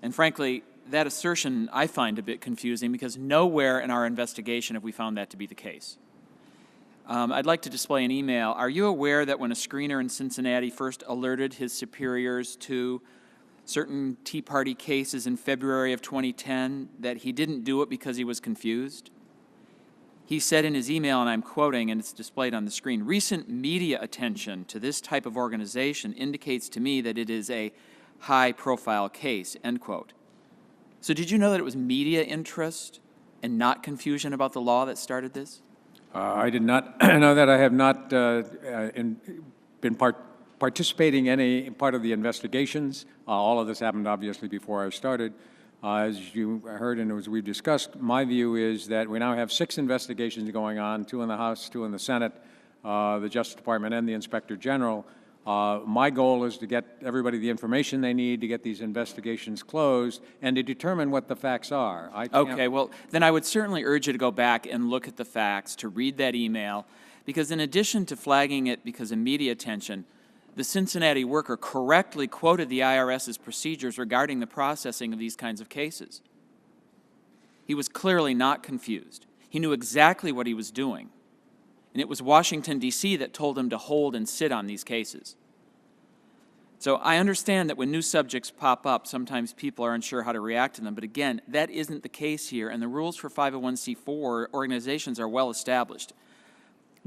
And frankly, that assertion I find a bit confusing because nowhere in our investigation have we found that to be the case. I'd like to display an email. Are you aware that when a screener in Cincinnati first alerted his superiors to certain Tea Party cases in February of 2010, that he didn't do it because he was confused? He said in his email, and I'm quoting, and it's displayed on the screen, "Recent media attention to this type of organization indicates to me that it is a high-profile case," end quote. So did you know that it was media interest and not confusion about the law that started this? I did not know that. I have not been participating in any part of the investigations. All of this happened obviously before I started. As you heard and as we've discussed, my view is that we now have 6 investigations going on, 2 in the House, 2 in the Senate, the Justice Department and the Inspector General. My goal is to get everybody the information they need to get these investigations closed and to determine what the facts are. Okay, well, then I would certainly urge you to go back and look at the facts, to read that email, because in addition to flagging it because of media attention, the Cincinnati worker correctly quoted the IRS's procedures regarding the processing of these kinds of cases. He was clearly not confused. He knew exactly what he was doing. And it was Washington, D.C. that told him to hold and sit on these cases. So I understand that when new subjects pop up, sometimes people are unsure how to react to them. But again, that isn't the case here, and the rules for 501c4 organizations are well established.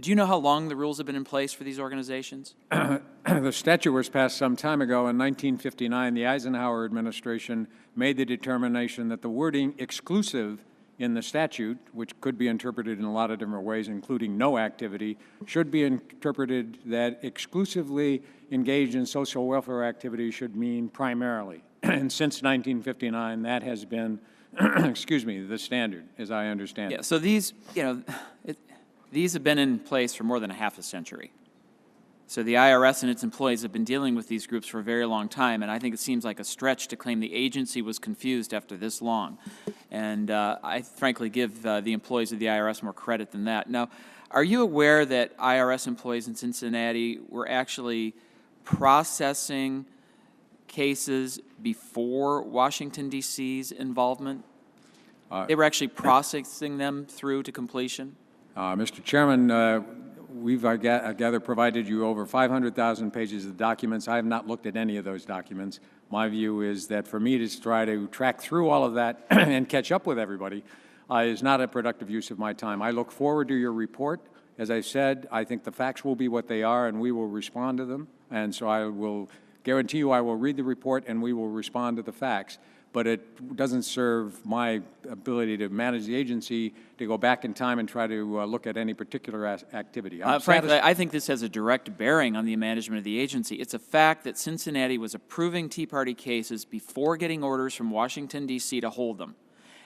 Do you know how long the rules have been in place for these organizations? The statute was passed some time ago. In 1959, the Eisenhower administration made the determination that the wording exclusive in the statute, which could be interpreted in a lot of different ways, including no activity, should be interpreted that exclusively engaged in social welfare activities should mean primarily. And since 1959, that has been, excuse me, the standard, as I understand it. Yeah, so these, these have been in place for more than a half a century. So the IRS and its employees have been dealing with these groups for a very long time, and I think it seems like a stretch to claim the agency was confused after this long. And I frankly give the employees of the IRS more credit than that. Now, are you aware that IRS employees in Cincinnati were actually processing cases before Washington, D.C.'s involvement? They were actually processing them through to completion? Mr. Chairman, we've, I gather, provided you over 500,000 pages of documents. I have not looked at any of those documents. My view is that for me to try to track through all of that and catch up with everybody is not a productive use of my time. I look forward to your report. As I said, I think the facts will be what they are, and we will respond to them. And so I will guarantee you I will read the report, and we will respond to the facts. But it doesn't serve my ability to manage the agency to go back in time and try to look at any particular activity. Frankly, I think this has a direct bearing on the management of the agency. It's a fact that Cincinnati was approving Tea Party cases before getting orders from Washington, D.C. to hold them.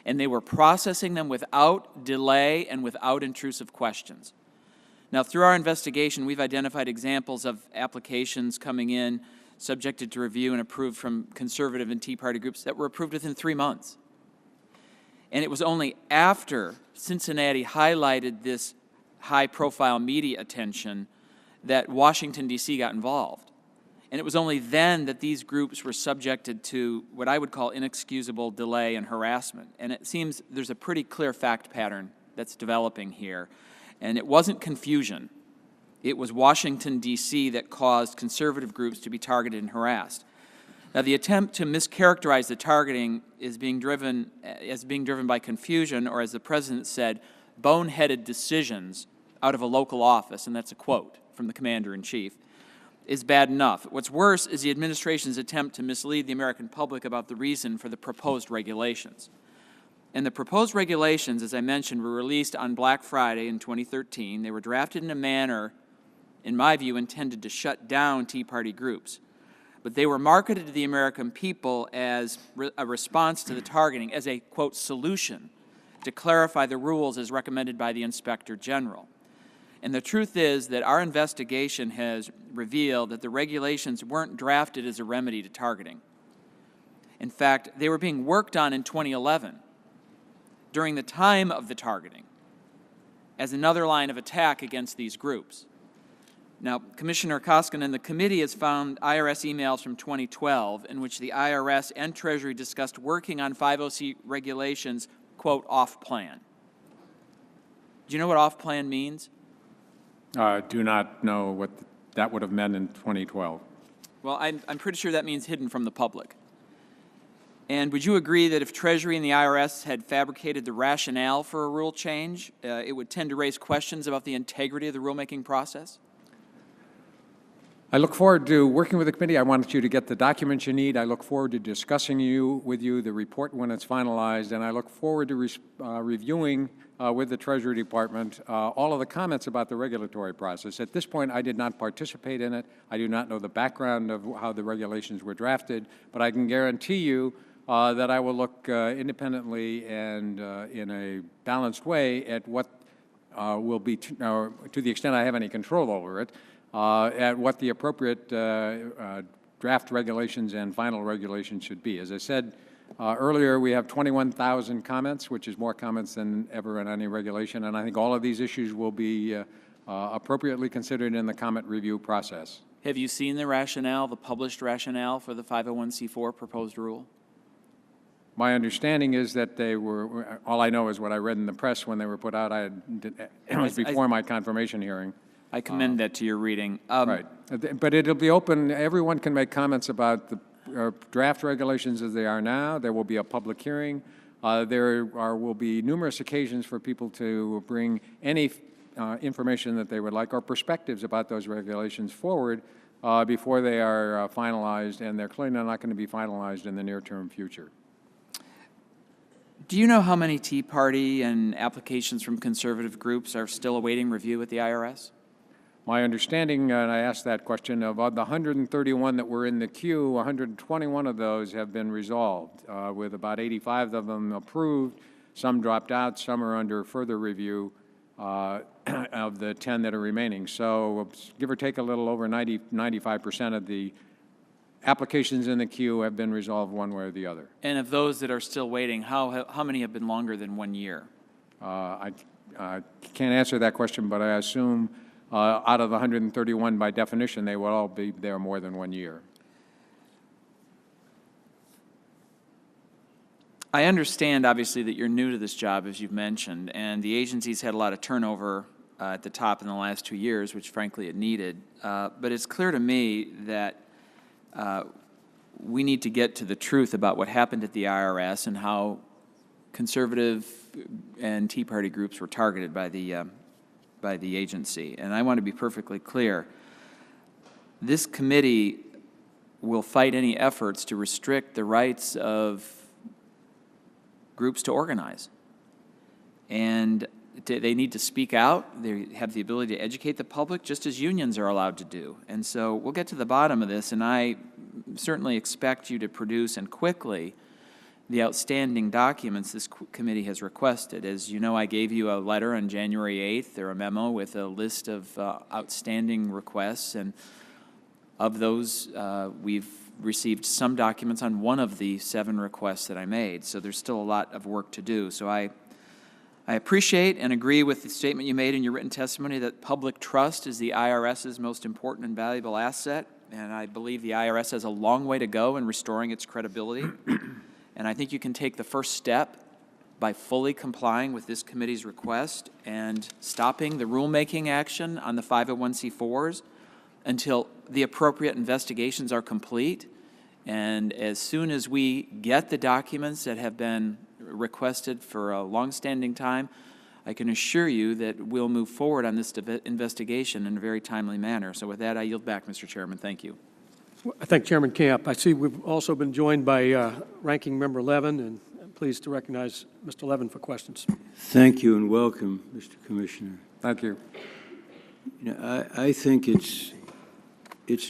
And they were processing them without delay and without intrusive questions. Now, through our investigation, we've identified examples of applications coming in subjected to review and approved from conservative and Tea Party groups that were approved within 3 months. And it was only after Cincinnati highlighted this high-profile media attention that Washington, D.C. got involved. And it was only then that these groups were subjected to what I would call inexcusable delay and harassment. And it seems there's a pretty clear fact pattern that's developing here. And it wasn't confusion. It was Washington, D.C. that caused conservative groups to be targeted and harassed. Now, the attempt to mischaracterize the targeting is being driven by confusion, or as the President said, boneheaded decisions out of a local office, and that's a quote from the Commander-in-Chief, is bad enough. What's worse is the administration's attempt to mislead the American public about the reason for the proposed regulations. And the proposed regulations, as I mentioned, were released on Black Friday in 2013. They were drafted in a manner, in my view, intended to shut down Tea Party groups. But they were marketed to the American people as a response to the targeting, as a, quote, solution to clarify the rules as recommended by the Inspector General. And the truth is that our investigation has revealed that the regulations weren't drafted as a remedy to targeting. In fact, they were being worked on in 2011, during the time of the targeting, as another line of attack against these groups. Now, Commissioner Koskinen, the committee has found IRS emails from 2012 in which the IRS and Treasury discussed working on 50C regulations, quote, off-plan. Do you know what off-plan means? Do not know what that would have meant in 2012. Well, I'm pretty sure that means hidden from the public. And would you agree that if Treasury and the IRS had fabricated the rationale for a rule change, it would tend to raise questions about the integrity of the rulemaking process? I look forward to working with the committee. I want you to get the documents you need. I look forward to discussing with you the report when it's finalized, and I look forward to reviewing with the Treasury Department all of the comments about the regulatory process. At this point, I did not participate in it. I do not know the background of how the regulations were drafted, but I can guarantee you that I will look independently and in a balanced way at what will be, to the extent I have any control over it, at what the appropriate draft regulations and final regulations should be. As I said earlier, we have 21,000 comments, which is more comments than ever in any regulation, and I think all of these issues will be appropriately considered in the comment review process. Have you seen the rationale, the published rationale for the 501c4 proposed rule? My understanding is that they were, all I know is what I read in the press when they were put out. It was before my confirmation hearing. I commend that to your reading. Right. But it'll be open. Everyone can make comments about the draft regulations as they are now. There will be a public hearing. Will be numerous occasions for people to bring any information that they would like or perspectives about those regulations forward before they are finalized, and they're clearly not going to be finalized in the near-term future. Do you know how many Tea Party and applications from conservative groups are still awaiting review at the IRS? My understanding, and I asked that question, of the 131 that were in the queue, 121 of those have been resolved, with about 85 of them approved. Some dropped out, some are under further review of the 10 that are remaining. So give or take a little over 95% of the applications in the queue have been resolved one way or the other. And of those that are still waiting, how many have been longer than 1 year? I can't answer that question, but I assume out of the 131, by definition, they will all be there more than 1 year. I understand, obviously, that you're new to this job, as you've mentioned, and the agency's had a lot of turnover at the top in the last 2 years, which, frankly, it needed. But it's clear to me that we need to get to the truth about what happened at the IRS and how conservative and Tea Party groups were targeted by the agency. And I want to be perfectly clear. This committee will fight any efforts to restrict the rights of groups to organize. And they need to speak out. They have the ability to educate the public, just as unions are allowed to do. And so we'll get to the bottom of this, and I certainly expect you to produce, and quickly, the outstanding documents this committee has requested. As you know, I gave you a letter on January 8th, or a memo with a list of outstanding requests, and of those, we've received some documents on one of the 7 requests that I made. So there's still a lot of work to do. So I appreciate and agree with the statement you made in your written testimony that public trust is the IRS's most important and valuable asset, and I believe the IRS has a long way to go in restoring its credibility. And I think you can take the first step by fully complying with this committee's request and stopping the rulemaking action on the 501c4s until the appropriate investigations are complete. And as soon as we get the documents that have been requested for a long-standing time, I can assure you that we'll move forward on this investigation in a very timely manner. So with that, I yield back, Mr. Chairman. Thank you. I thank Chairman Camp. I see we've also been joined by Ranking Member Levin, and I'm pleased to recognize Mr. Levin for questions. Thank you and welcome, Mr. Commissioner. Thank you. You know, I think it's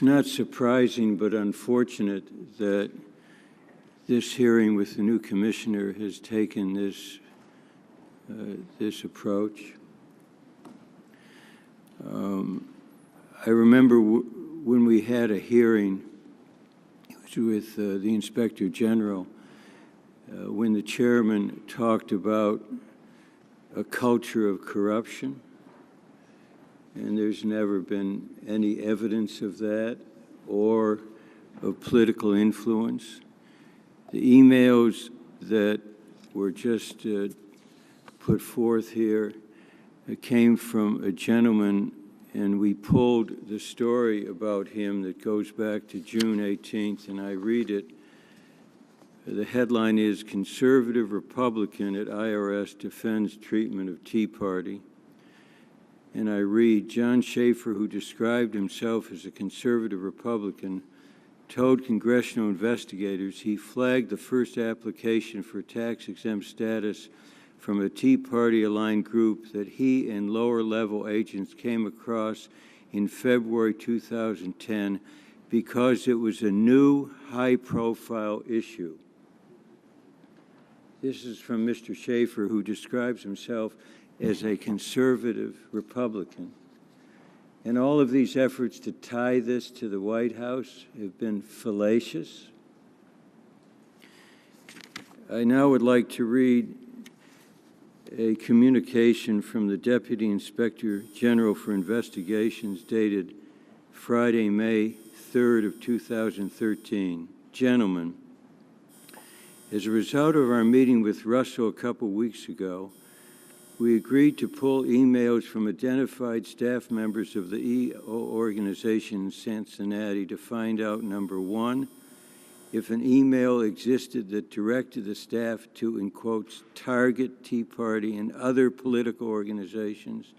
not surprising but unfortunate that this hearing with the new commissioner has taken this approach. I remember when we had a hearing, it was with the Inspector General, when the chairman talked about a culture of corruption, and there's never been any evidence of that or of political influence. The emails that were just put forth here came from a gentleman, and we pulled the story about him that goes back to June 18th, and I read it. The headline is, "Conservative Republican at IRS Defends Treatment of Tea Party." And I read, "John Schaefer, who described himself as a conservative Republican, told congressional investigators he flagged the first application for tax-exempt status from a Tea Party-aligned group that he and lower-level agents came across in February 2010 because it was a new high-profile issue." This is from Mr. Schaefer, who describes himself as a conservative Republican. And all of these efforts to tie this to the White House have been fallacious. I now would like to read a communication from the Deputy Inspector General for Investigations dated Friday, May 3rd of 2013. Gentlemen, as a result of our meeting with Russell a couple weeks ago, we agreed to pull emails from identified staff members of the EO organization in Cincinnati to find out, number one, if an email existed that directed the staff to, in quotes, target Tea Party and other political organizations,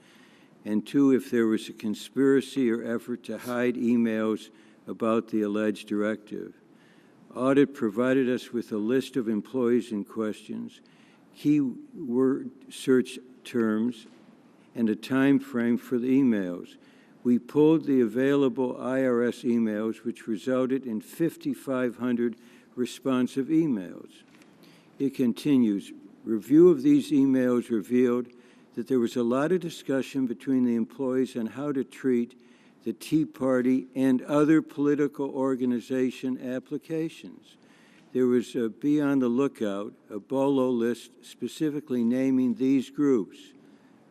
and two, if there was a conspiracy or effort to hide emails about the alleged directive. Audit provided us with a list of employees in questions, keyword search terms, and a time frame for the emails. We pulled the available IRS emails, which resulted in 5,500 responsive emails. It continues, review of these emails revealed that there was a lot of discussion between the employees on how to treat the Tea Party and other political organization applications. There was a be on the lookout, a BOLO list specifically naming these groups.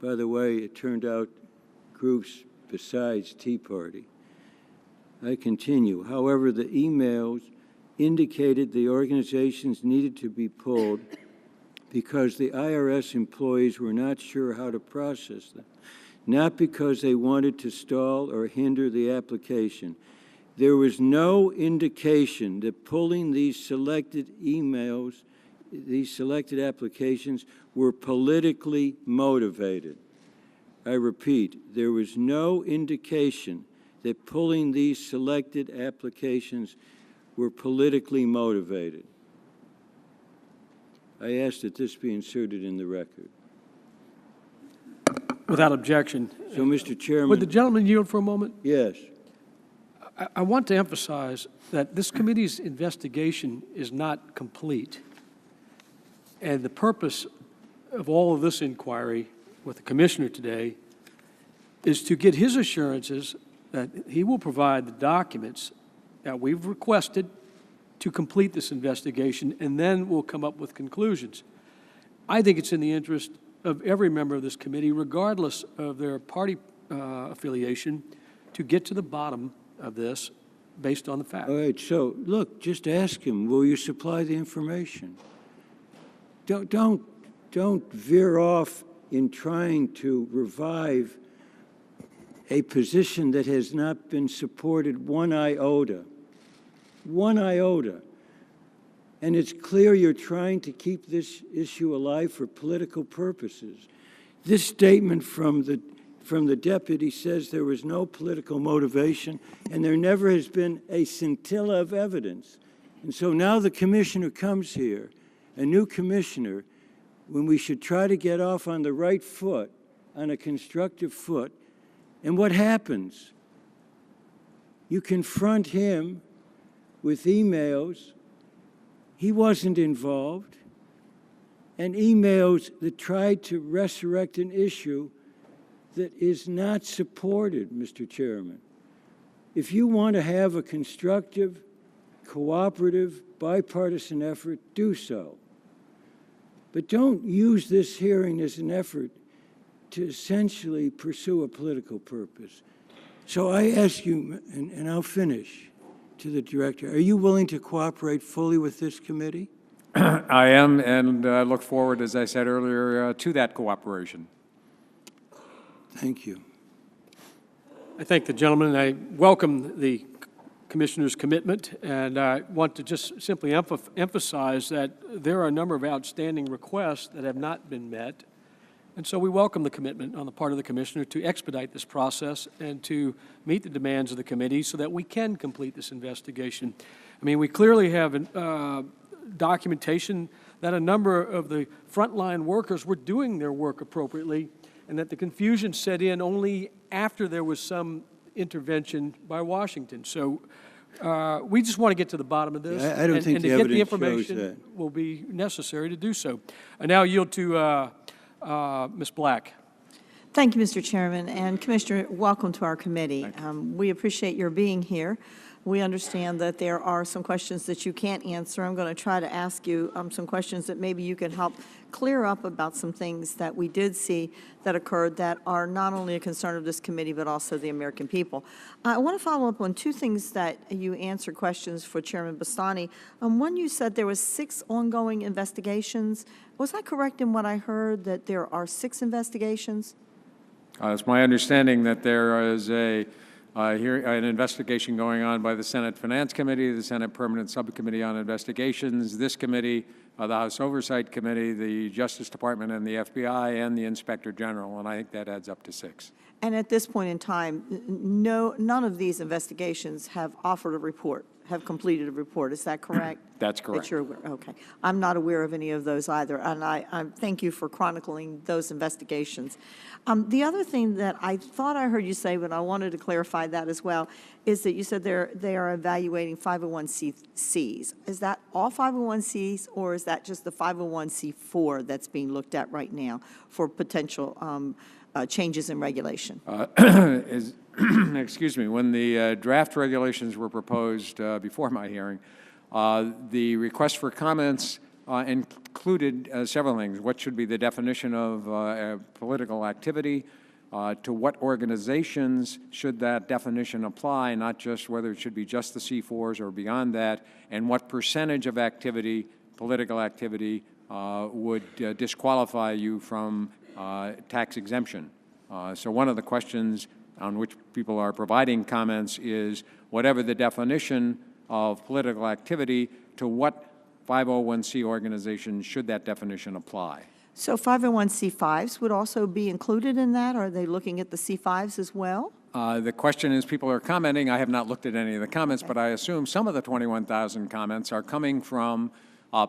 By the way, it turned out groups besides Tea Party. I continue. However, the emails indicated the organizations needed to be pulled because the IRS employees were not sure how to process them, not because they wanted to stall or hinder the application. There was no indication that pulling these selected emails, these selected applications, were politically motivated. I repeat, there was no indication that pulling these selected applications were politically motivated. I ask that this be inserted in the record. Without objection. So, Mr. Chairman. Would the gentleman yield for a moment? Yes. I want to emphasize that this committee's investigation is not complete. And the purpose of all of this inquiry with the commissioner today is to get his assurances that he will provide the documents that we've requested to complete this investigation, and then we'll come up with conclusions. I think it's in the interest of every member of this committee, regardless of their party affiliation, to get to the bottom of this based on the facts. All right, so, look, just ask him, will you supply the information? Don't veer off in trying to revive a position that has not been supported one iota. One iota. And it's clear you're trying to keep this issue alive for political purposes. This statement from the deputy says there was no political motivation, and there never has been a scintilla of evidence. And so now the commissioner comes here, a new commissioner, when we should try to get off on the right foot, on a constructive foot. And what happens? You confront him with emails. He wasn't involved. And emails that tried to resurrect an issue that is not supported, Mr. Chairman. If you want to have a constructive, cooperative, bipartisan effort, do so. But don't use this hearing as an effort to essentially pursue a political purpose. So I ask you, and I'll finish, to the director, are you willing to cooperate fully with this committee? I am, and look forward, as I said earlier, to that cooperation. Thank you. I thank the gentleman, and I welcome the Commissioner's commitment, and I want to just simply emphasize that there are a number of outstanding requests that have not been met, and so we welcome the commitment on the part of the Commissioner to expedite this process and to meet the demands of the committee so that we can complete this investigation. I mean, we clearly have documentation that a number of the frontline workers were doing their work appropriately, and that the confusion set in only after there was some intervention by Washington. So we just want to get to the bottom of this. I don't think and the to get the evidence shows information that. will be necessary to do so. I now yield to Ms. Black. Thank you, Mr. Chairman. And Commissioner, welcome to our committee. We appreciate your being here. We understand that there are some questions that you can't answer. I'm going to try to ask you some questions that maybe you can help clear up about some things that we did see that occurred that are not only a concern of this committee, but also the American people. I want to follow up on two things that you answered questions for Chairman Bastani. One, you said there was 6 ongoing investigations. Was I correct in what I heard, that there are 6 investigations? It's my understanding that there is an investigation going on by the Senate Finance Committee, the Senate Permanent Subcommittee on Investigations, this committee, the House Oversight Committee, the Justice Department and the FBI, and the Inspector General, and I think that adds up to 6. And at this point in time, none of these investigations have offered a report, have completed a report. Is that correct? That's correct. That you're aware. Okay. I'm not aware of any of those either, and I thank you for chronicling those investigations. The other thing that I thought I heard you say, but I wanted to clarify that as well, is that you said they are evaluating 501c3s. Is that all 501c's, or is that just the 501c4 that's being looked at right now for potential changes in regulation? Excuse me, when the draft regulations were proposed before my hearing, the request for comments included several things. What should be the definition of political activity? To what organizations should that definition apply, not just whether it should be just the C4s or beyond that, and what percentage of activity, political activity, would disqualify you from tax exemption. So one of the questions on which people are providing comments is whatever the definition of political activity, to what 501c organization should that definition apply? So 501c5s would also be included in that? Are they looking at the C5s as well? The question is, people are commenting. I have not looked at any of the comments, but I assume some of the 21,000 comments are coming from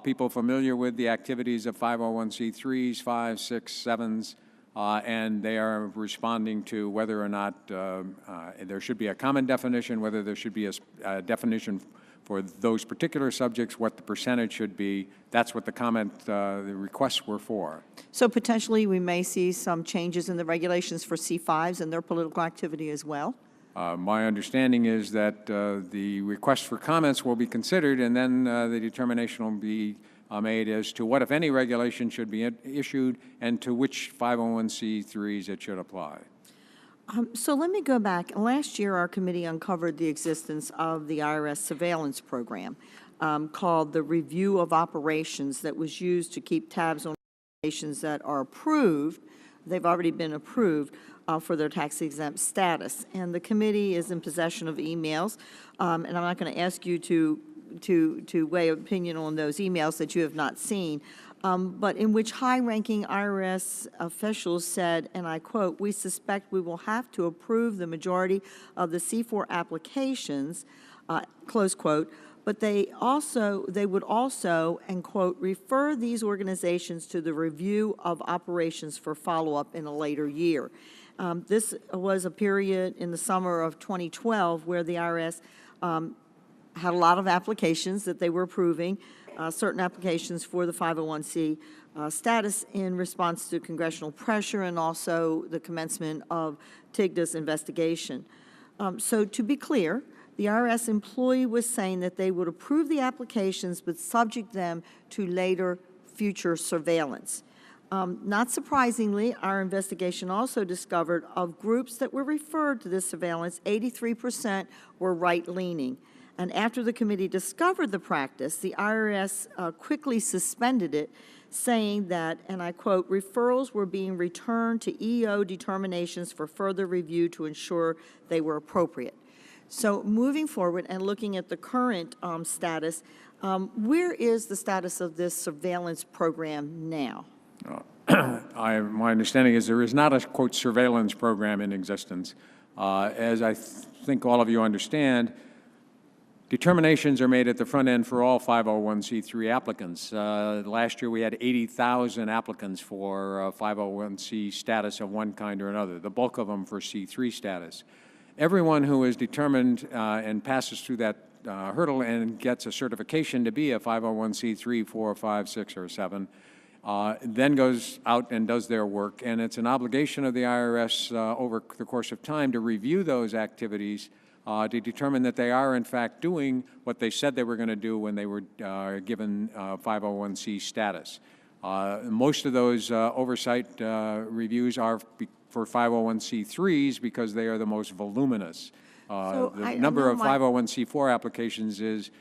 people familiar with the activities of 501c3s, 5s, 6s, 7s, and they are responding to whether or not there should be a common definition, whether there should be a definition for those particular subjects, what the percentage should be. That's what the the requests were for. So potentially we may see some changes in the regulations for C5s and their political activity as well? My understanding is that the request for comments will be considered, and then the determination will be made as to what, if any, regulation should be issued and to which 501c3s it should apply. So let me go back. Last year, our committee uncovered the existence of the IRS surveillance program called the Review of Operations that was used to keep tabs on organizations that are approved. They've already been approved for their tax-exempt status. And the committee is in possession of emails, and I'm not going to ask you to weigh opinion on those emails that you have not seen, but in which high-ranking IRS officials said, and I quote, "We suspect we will have to approve the majority of the C4 applications," close quote, but they would also, and quote, "refer these organizations to the review of operations for follow-up in a later year." This was a period in the summer of 2012 where the IRS had a lot of applications that they were approving, certain applications for the 501c status in response to congressional pressure and also the commencement of TIGDA's investigation. So to be clear, the IRS employee was saying that they would approve the applications but subject them to later future surveillance. Not surprisingly, our investigation also discovered of groups that were referred to this surveillance, 83% were right-leaning. And after the committee discovered the practice, the IRS quickly suspended it, saying that, and I quote, "referrals were being returned to EO determinations for further review to ensure they were appropriate." So moving forward and looking at the current status, where is the status of this surveillance program now? My understanding is there is not a, quote, surveillance program in existence. As I think all of you understand, determinations are made at the front end for all 501c3 applicants. Last year we had 80,000 applicants for 501c status of one kind or another, the bulk of them for C3 status. Everyone who is determined and passes through that hurdle and gets a certification to be a 501c3, 4, 5, 6, or 7, then goes out and does their work. And it's an obligation of the IRS over the course of time to review those activities to determine that they are, in fact, doing what they said they were going to do when they were given 501c status. Most of those oversight reviews are for 501c3s because they are the most voluminous. The number of 501c4 applications is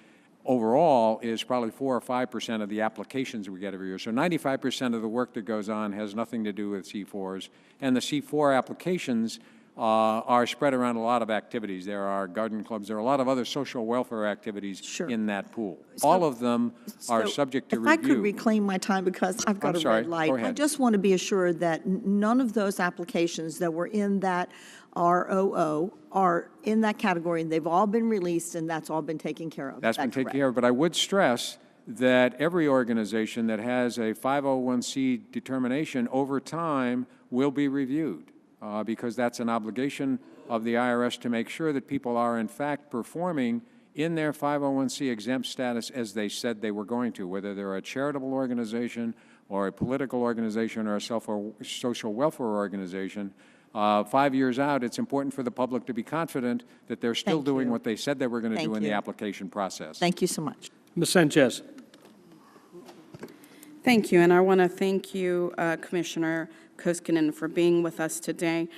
overall is probably 4 or 5% of the applications we get every year. So 95% of the work that goes on has nothing to do with C4s. And the C4 applications are spread around a lot of activities. There are garden clubs. There are a lot of other social welfare activities in that pool. All of them are subject to review. If I could reclaim my time because I've got a red light. Go ahead. I just want to be assured that none of those applications that were in that ROO are in that category, and they've all been released, and that's all been taken care of. That's been taken care of, but I would stress that every organization that has a 501c determination over time will be reviewed because that's an obligation of the IRS to make sure that people are in fact performing in their 501c exempt status as they said they were going to, whether they're a charitable organization or a political organization or a social welfare organization. 5 years out, it's important for the public to be confident that they're still doing what they said they were going to do in the application process. Thank you so much. Ms. Sanchez. Thank you, and I want to thank you, Commissioner Koskinen, for being with us today.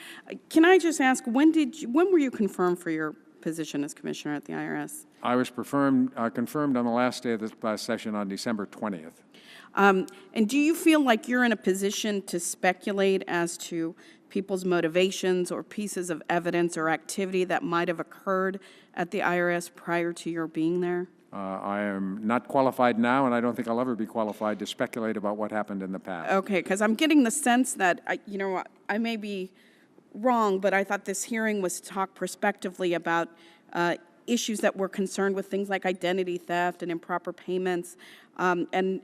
Can I just ask, when were you confirmed for your position as Commissioner at the IRS? I was confirmed on the last day of this last session on December 20th. And do you feel like you're in a position to speculate as to people's motivations or pieces of evidence or activity that might have occurred at the IRS prior to your being there? I am not qualified now, and I don't think I'll ever be qualified to speculate about what happened in the past. Okay, because I'm getting the sense that, I may be wrong, but I thought this hearing was to talk prospectively about issues that were concerned with things like identity theft and improper payments. And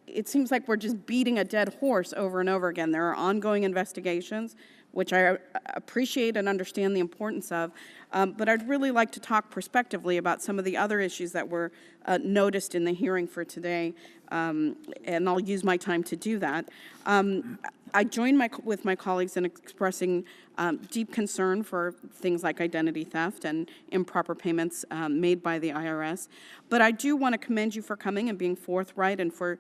it seems like we're just beating a dead horse over and over again. There are ongoing investigations, which I appreciate and understand the importance of, but I'd really like to talk prospectively about some of the other issues that were noticed in the hearing for today, and I'll use my time to do that. I join with my colleagues in expressing deep concern for things like identity theft and improper payments made by the IRS. But I do want to commend you for coming and being forthright and for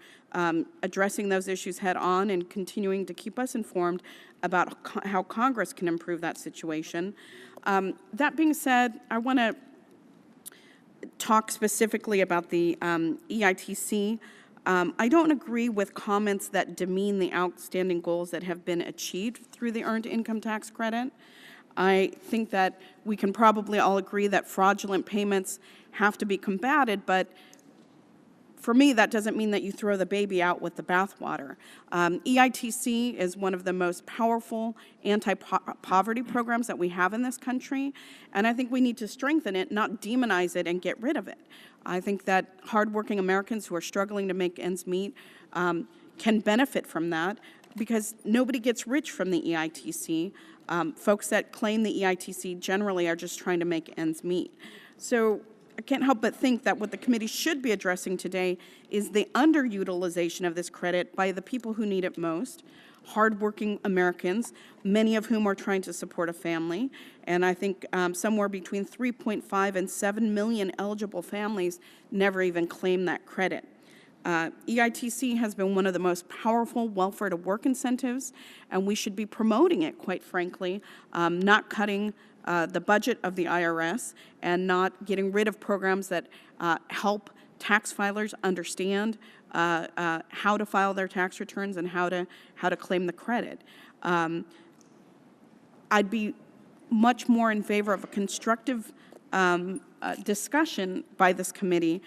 addressing those issues head on and continuing to keep us informed about how Congress can improve that situation. That being said, I want to talk specifically about the EITC. I don't agree with comments that demean the outstanding goals that have been achieved through the Earned Income Tax Credit. I think that we can probably all agree that fraudulent payments have to be combated, but for me, that doesn't mean that you throw the baby out with the bathwater. EITC is one of the most powerful anti-poverty programs that we have in this country, and I think we need to strengthen it, not demonize it and get rid of it. I think that hardworking Americans who are struggling to make ends meet can benefit from that because nobody gets rich from the EITC. Folks that claim the EITC generally are just trying to make ends meet. So I can't help but think that what the committee should be addressing today is the underutilization of this credit by the people who need it most, hardworking Americans, many of whom are trying to support a family. And I think somewhere between 3.5 and 7 million eligible families never even claim that credit. EITC has been one of the most powerful welfare to work incentives, and we should be promoting it, quite frankly, not cutting the budget of the IRS and not getting rid of programs that help tax filers understand how to file their tax returns and how to claim the credit. I'd be much more in favor of a constructive discussion by this committee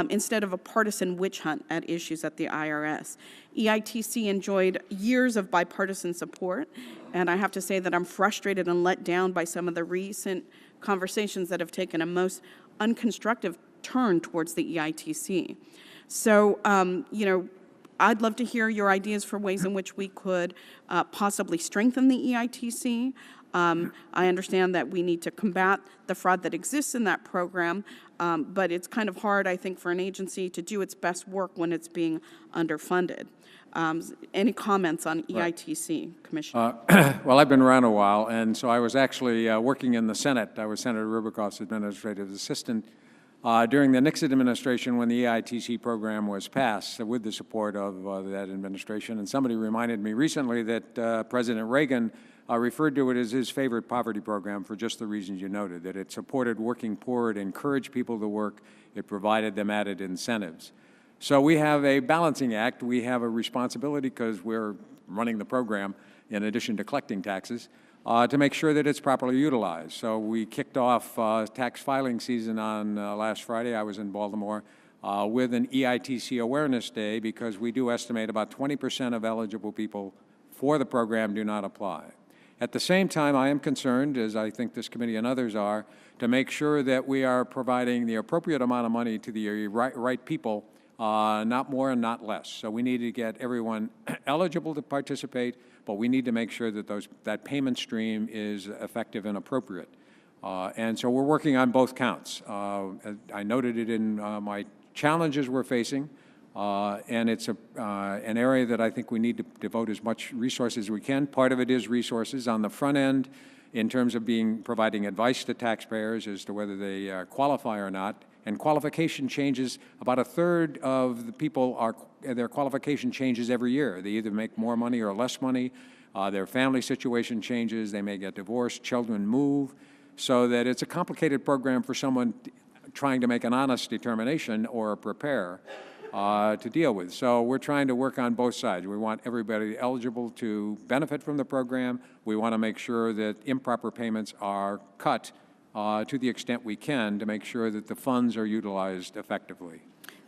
instead of a partisan witch hunt at issues at the IRS. EITC enjoyed years of bipartisan support, and I have to say that I'm frustrated and let down by some of the recent conversations that have taken a most unconstructive turn towards the EITC. So, you know, I'd love to hear your ideas for ways in which we could possibly strengthen the EITC. I understand that we need to combat the fraud that exists in that program, but it's kind of hard, I think, for an agency to do its best work when it's being underfunded. Any comments on EITC, Commissioner? Well, I've been around a while, and so I was actually working in the Senate. I was Senator Rubicoff's administrative assistant during the Nixon administration when the EITC program was passed with the support of that administration. And somebody reminded me recently that President Reagan referred to it as his favorite poverty program for just the reasons you noted, that it supported working poor, it encouraged people to work, it provided them added incentives. So we have a balancing act. We have a responsibility, because we're running the program in addition to collecting taxes, to make sure that it's properly utilized. So we kicked off tax filing season on last Friday. I was in Baltimore with an EITC Awareness Day, because we do estimate about 20% of eligible people for the program do not apply. At the same time, I am concerned, as I think this committee and others are, to make sure that we are providing the appropriate amount of money to the right people, not more and not less. So we need to get everyone eligible to participate, but we need to make sure that that payment stream is effective and appropriate. And so we're working on both counts. I noted it in my challenges we're facing, and it's an area that I think we need to devote as much resources as we can. Part of it is resources on the front end in terms of providing advice to taxpayers as to whether they qualify or not. And qualification changes. About a third of the people their qualification changes every year. They either make more money or less money. Their family situation changes. They may get divorced. Children move. So that it's a complicated program for someone trying to make an honest determination or prepare to deal with. So we're trying to work on both sides. We want everybody eligible to benefit from the program. We want to make sure that improper payments are cut to the extent we can to make sure that the funds are utilized effectively.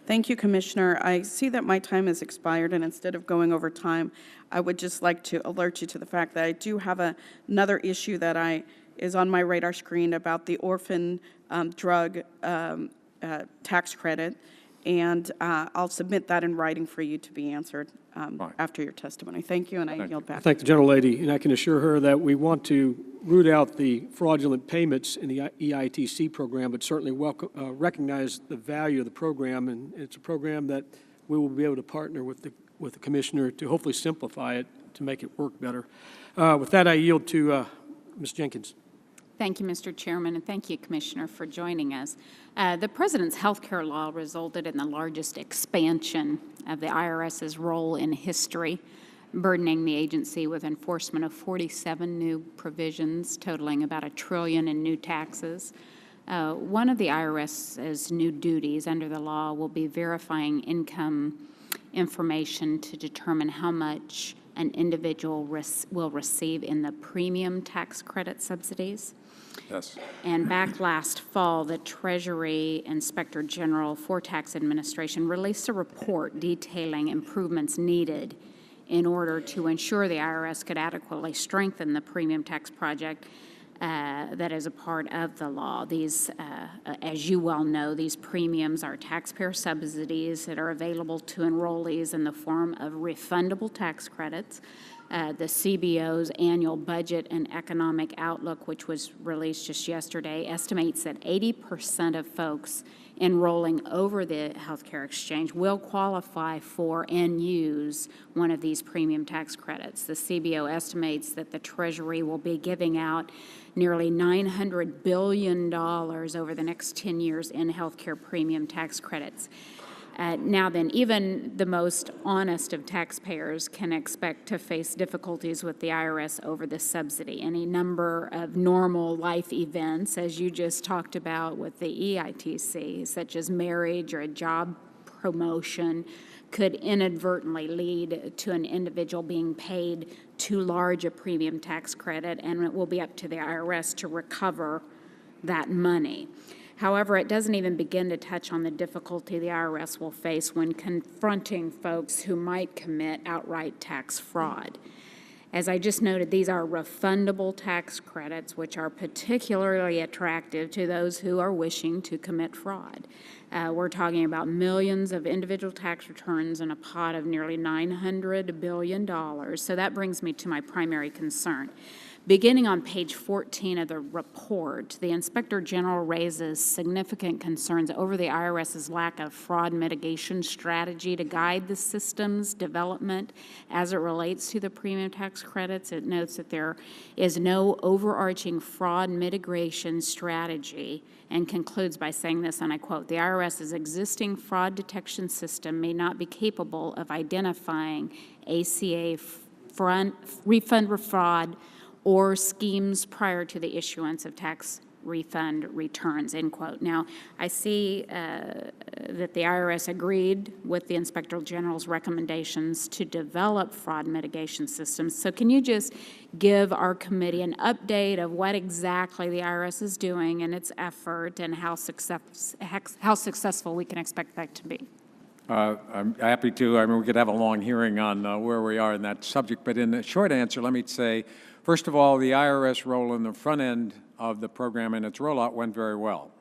Thank you, Commissioner. I see that my time has expired, and instead of going over time, I would just like to alert you to the fact that I do have another issue that is on my radar screen about the orphan drug tax credit, and I'll submit that in writing for you to be answered after your testimony. Thank you, and I yield back. I thank the gentlelady, and I can assure her that we want to root out the fraudulent payments in the EITC program, but certainly recognize the value of the program, and it's a program that we will be able to partner with the Commissioner to hopefully simplify it to make it work better. With that, I yield to Ms. Jenkins. Thank you, Mr. Chairman, and thank you, Commissioner, for joining us. The President's health care law resulted in the largest expansion of the IRS's role in history, burdening the agency with enforcement of 47 new provisions totaling about $1 trillion in new taxes. One of the IRS's new duties under the law will be verifying income information to determine how much an individual will receive in the premium tax credit subsidies. Yes. And back last fall, the Treasury Inspector General for Tax Administration released a report detailing improvements needed in order to ensure the IRS could adequately strengthen the premium tax project that is a part of the law. These, as you well know, these premiums are taxpayer subsidies that are available to enrollees in the form of refundable tax credits. The CBO's annual budget and economic outlook, which was released just yesterday, estimates that 80% of folks enrolling over the healthcare exchange will qualify for and use one of these premium tax credits. The CBO estimates that the Treasury will be giving out nearly $900 billion over the next 10 years in healthcare premium tax credits. Now then, even the most honest of taxpayers can expect to face difficulties with the IRS over this subsidy. Any number of normal life events, as you just talked about with the EITC, such as marriage or a job promotion, could inadvertently lead to an individual being paid too large a premium tax credit, and it will be up to the IRS to recover that money. However, it doesn't even begin to touch on the difficulty the IRS will face when confronting folks who might commit outright tax fraud. As I just noted, these are refundable tax credits, which are particularly attractive to those who are wishing to commit fraud. We're talking about millions of individual tax returns and a pot of nearly $900 billion. So that brings me to my primary concern. Beginning on page 14 of the report, the Inspector General raises significant concerns over the IRS's lack of fraud mitigation strategy to guide the system's development as it relates to the premium tax credits. It notes that there is no overarching fraud mitigation strategy and concludes by saying this, and I quote, "The IRS's existing fraud detection system may not be capable of identifying ACA refund fraud or schemes prior to the issuance of tax refund returns," end quote. Now, I see that the IRS agreed with the Inspector General's recommendations to develop fraud mitigation systems. So can you just give our committee an update of what exactly the IRS is doing in its effort and how successful we can expect that to be? I'm happy to. I mean, we could have a long hearing on where we are in that subject, but in the short answer, let me say, first of all, the IRS role in the front end of the program and its rollout went very well.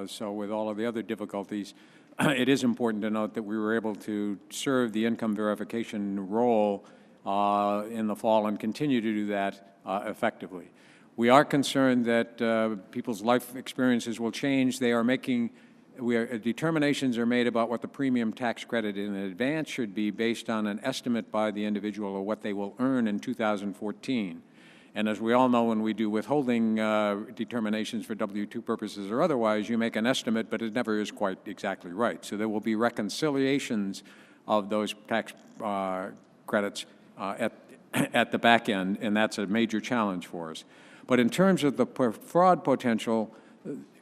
So with all of the other difficulties, it is important to note that we were able to serve the income verification role in the fall and continue to do that effectively. We are concerned that people's life experiences will change. They are making determinations are made about what the premium tax credit in advance should be based on an estimate by the individual of what they will earn in 2014. And as we all know, when we do withholding determinations for W-2 purposes or otherwise, you make an estimate, but it never is quite exactly right. So there will be reconciliations of those tax credits at the back end, and that's a major challenge for us. But in terms of the fraud potential,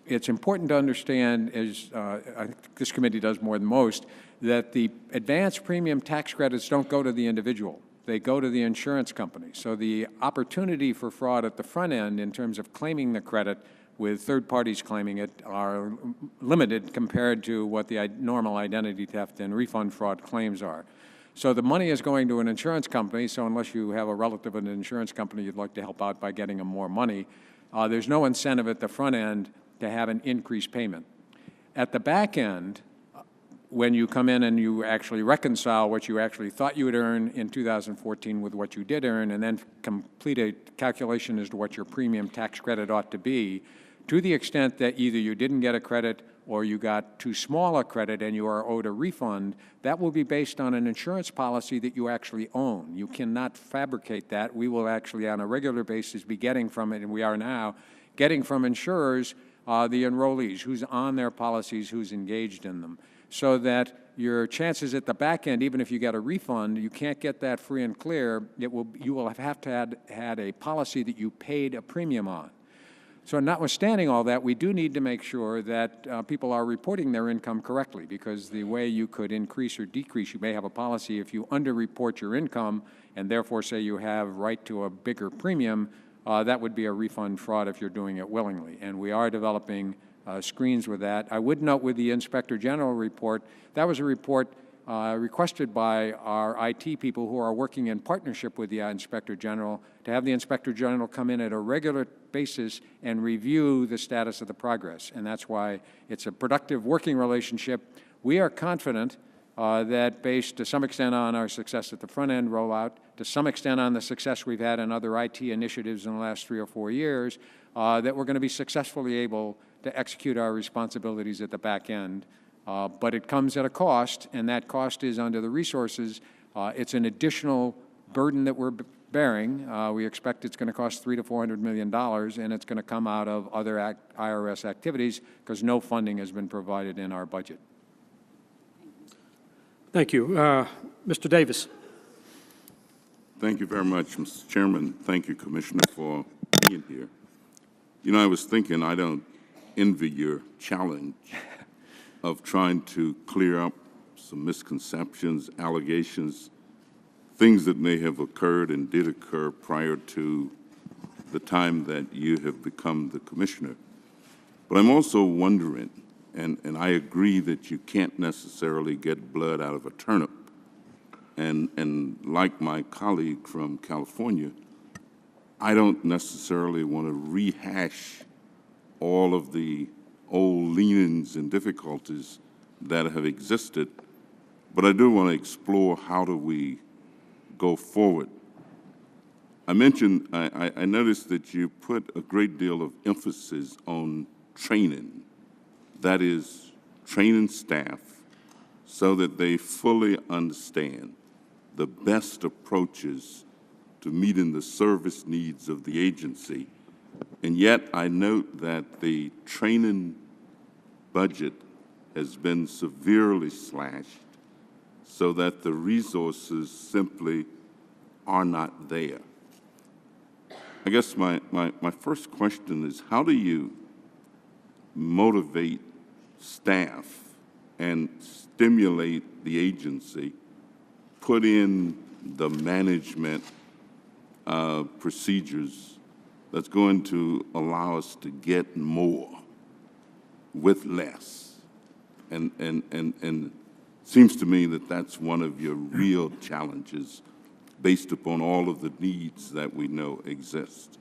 it's important to understand, as I think this committee does more than most, that the advanced premium tax credits don't go to the individual. They go to the insurance company. So the opportunity for fraud at the front end in terms of claiming the credit with third parties claiming it are limited compared to what the normal identity theft and refund fraud claims are. So the money is going to an insurance company, so unless you have a relative in an insurance company you'd like to help out by getting them more money, there's no incentive at the front end to have an increased payment. At the back end, when you come in and you actually reconcile what you actually thought you would earn in 2014 with what you did earn, and then complete a calculation as to what your premium tax credit ought to be, To the extent that either you didn't get a credit or you got too small a credit and you are owed a refund, that will be based on an insurance policy that you actually own. You cannot fabricate that. We will actually, on a regular basis, be getting from it, and we are now, getting from insurers the enrollees, who's on their policies, who's engaged in them, so that your chances at the back end, even if you get a refund, you can't get that free and clear. You will have to had a policy that you paid a premium on. So notwithstanding all that, we do need to make sure that people are reporting their income correctly, because the way you could increase or decrease, you may have a policy if you underreport your income and therefore say you have right to a bigger premium, that would be a refund fraud if you're doing it willingly. And we are developing screens with that. I would note with the Inspector General report, that was a report requested by our IT people who are working in partnership with the Inspector General to have the Inspector General come in at a regular basis and review the status of the progress. And that's why it's a productive working relationship. We are confident that based to some extent on our success at the front-end rollout, to some extent on the success we've had in other IT initiatives in the last 3 or 4 years, that we're going to be successfully able to execute our responsibilities at the back end. But it comes at a cost, and that cost is under the resources. It's an additional burden that we're bearing. We expect it's going to cost $300 to $400 million, and it's going to come out of other IRS activities because no funding has been provided in our budget. Thank you. Mr. Davis. Thank you very much, Mr. Chairman. Thank you, Commissioner, for being here. You know, I was thinking I don't envy your challenge of trying to clear up some misconceptions, allegations, things that may have occurred and did occur prior to the time that you have become the commissioner. But I'm also wondering, and I agree that you can't necessarily get blood out of a turnip. And like my colleague from California, I don't necessarily want to rehash all of the old leanings and difficulties that have existed, but I do want to explore how do we go forward. I mentioned, I noticed that you put a great deal of emphasis on training. That is, training staff so that they fully understand the best approaches to meeting the service needs of the agency. And yet I note that the training budget has been severely slashed so that the resources simply are not there. I guess my first question is, how do you motivate staff and stimulate the agency, put in the management procedures that's going to allow us to get more with less? And seems to me that that's one of your real challenges based upon all of the needs that we know exist.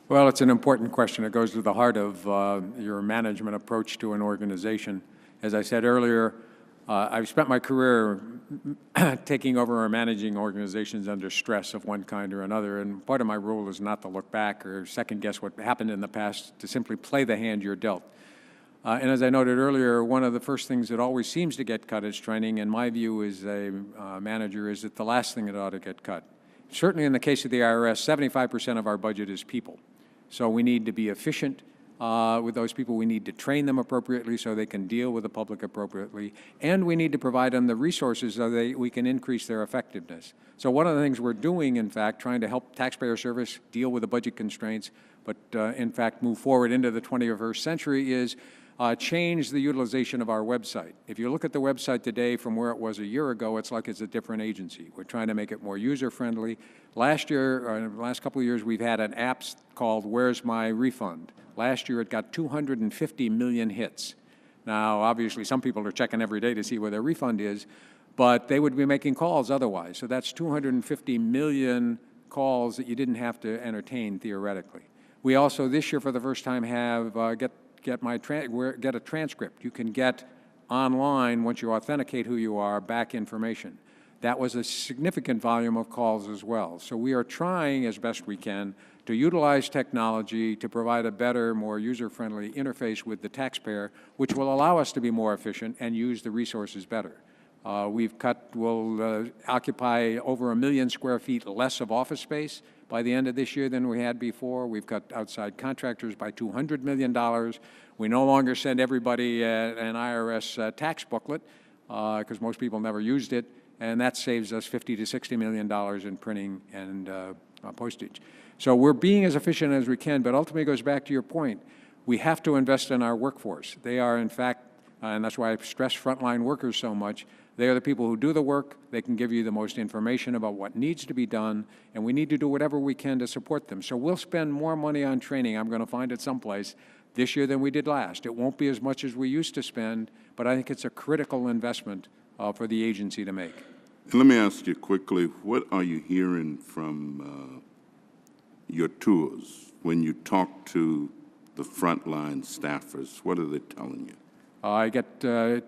Well, it's an important question. It goes to the heart of your management approach to an organization. As I said earlier, I've spent my career taking over or managing organizations under stress of one kind or another, and part of my role is not to look back or second-guess what happened in the past, to simply play the hand you're dealt. And as I noted earlier, one of the first things that always seems to get cut is training, and my view as a manager is that the last thing that ought to get cut. Certainly in the case of the IRS, 75% of our budget is people. So we need to be efficient with those people. We need to train them appropriately so they can deal with the public appropriately, and we need to provide them the resources so we can increase their effectiveness. So one of the things we're doing, in fact, trying to help taxpayer service deal with the budget constraints, but in fact move forward into the 21st century, is change the utilization of our website. If you look at the website today from where it was a year ago, it's like it's a different agency. We're trying to make it more user-friendly. Last year, or the last couple of years, we've had an app called Where's My Refund? Last year, it got 250 million hits. Now, obviously, some people are checking every day to see where their refund is, but they would be making calls otherwise. So that's 250 million calls that you didn't have to entertain theoretically. We also, this year, for the first time, have get a transcript. You can get online, once you authenticate who you are, back information. That was a significant volume of calls as well. So we are trying as best we can to utilize technology to provide a better, more user-friendly interface with the taxpayer, which will allow us to be more efficient and use the resources better. We'll occupy over 1 million square feet less of office space by the end of this year than we had before. We've cut outside contractors by $200 million. We no longer send everybody an IRS tax booklet because most people never used it, and that saves us $50 to $60 million in printing and postage. So we're being as efficient as we can, but ultimately it goes back to your point. We have to invest in our workforce. They are, in fact, and that's why I stress frontline workers so much, they are the people who do the work. They can give you the most information about what needs to be done, and we need to do whatever we can to support them. So we'll spend more money on training, I'm going to find it someplace, this year than we did last. It won't be as much as we used to spend, but I think it's a critical investment for the agency to make. And let me ask you quickly, what are you hearing from your tours when you talk to the frontline staffers? What are they telling you? I get a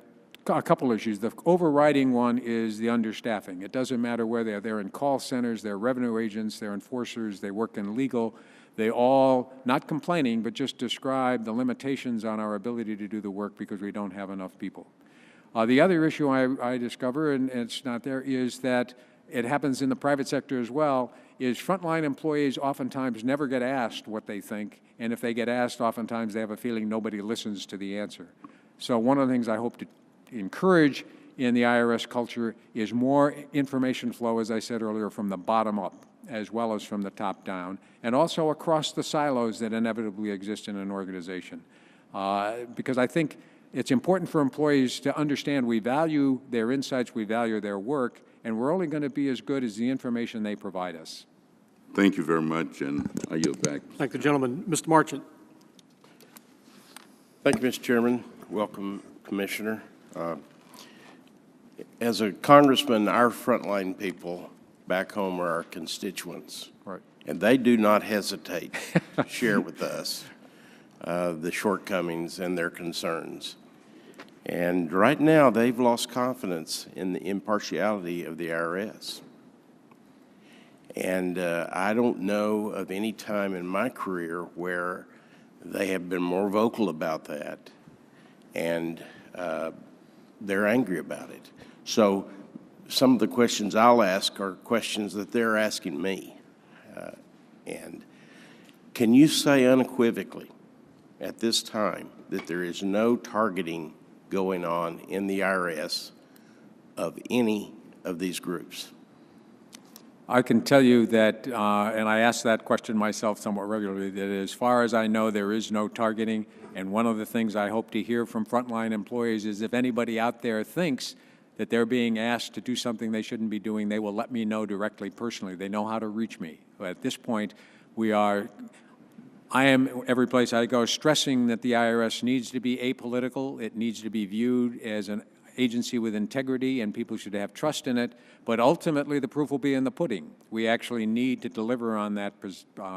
couple issues. The overriding one is the understaffing. It doesn't matter where they are. They're in call centers, they're revenue agents, they're enforcers, they work in legal. They all, not complaining, but just describe the limitations on our ability to do the work because we don't have enough people. The other issue I discover, and it's not there, is that it happens in the private sector as well, is frontline employees oftentimes never get asked what they think, and if they get asked, oftentimes they have a feeling nobody listens to the answer. So one of the things I hope to encourage in the IRS culture is more information flow, as I said earlier, from the bottom up as well as from the top down, and also across the silos that inevitably exist in an organization. Because I think it's important for employees to understand we value their insights, we value their work, and we're only going to be as good as the information they provide us. Thank you very much, and I yield back. Thank the gentleman. Mr. Marchant. Thank you, Mr. Chairman. Welcome, Commissioner. As a congressman, our frontline people back home are our constituents. Right. And they do not hesitate to share with us the shortcomings and their concerns. And right now, they've lost confidence in the impartiality of the IRS. And I don't know of any time in my career where they have been more vocal about that, and they're angry about it. So some of the questions I'll ask are questions that they're asking me. And can you say unequivocally at this time that there is no targeting going on in the IRS of any of these groups? I can tell you that, and I ask that question myself somewhat regularly, that as far as I know, there is no targeting. And one of the things I hope to hear from frontline employees is if anybody out there thinks that they're being asked to do something they shouldn't be doing, they will let me know directly, personally. They know how to reach me. But at this point, I am, every place I go, stressing that the IRS needs to be apolitical. It needs to be viewed as an agency with integrity, and people should have trust in it. But ultimately, the proof will be in the pudding. We actually need to deliver on that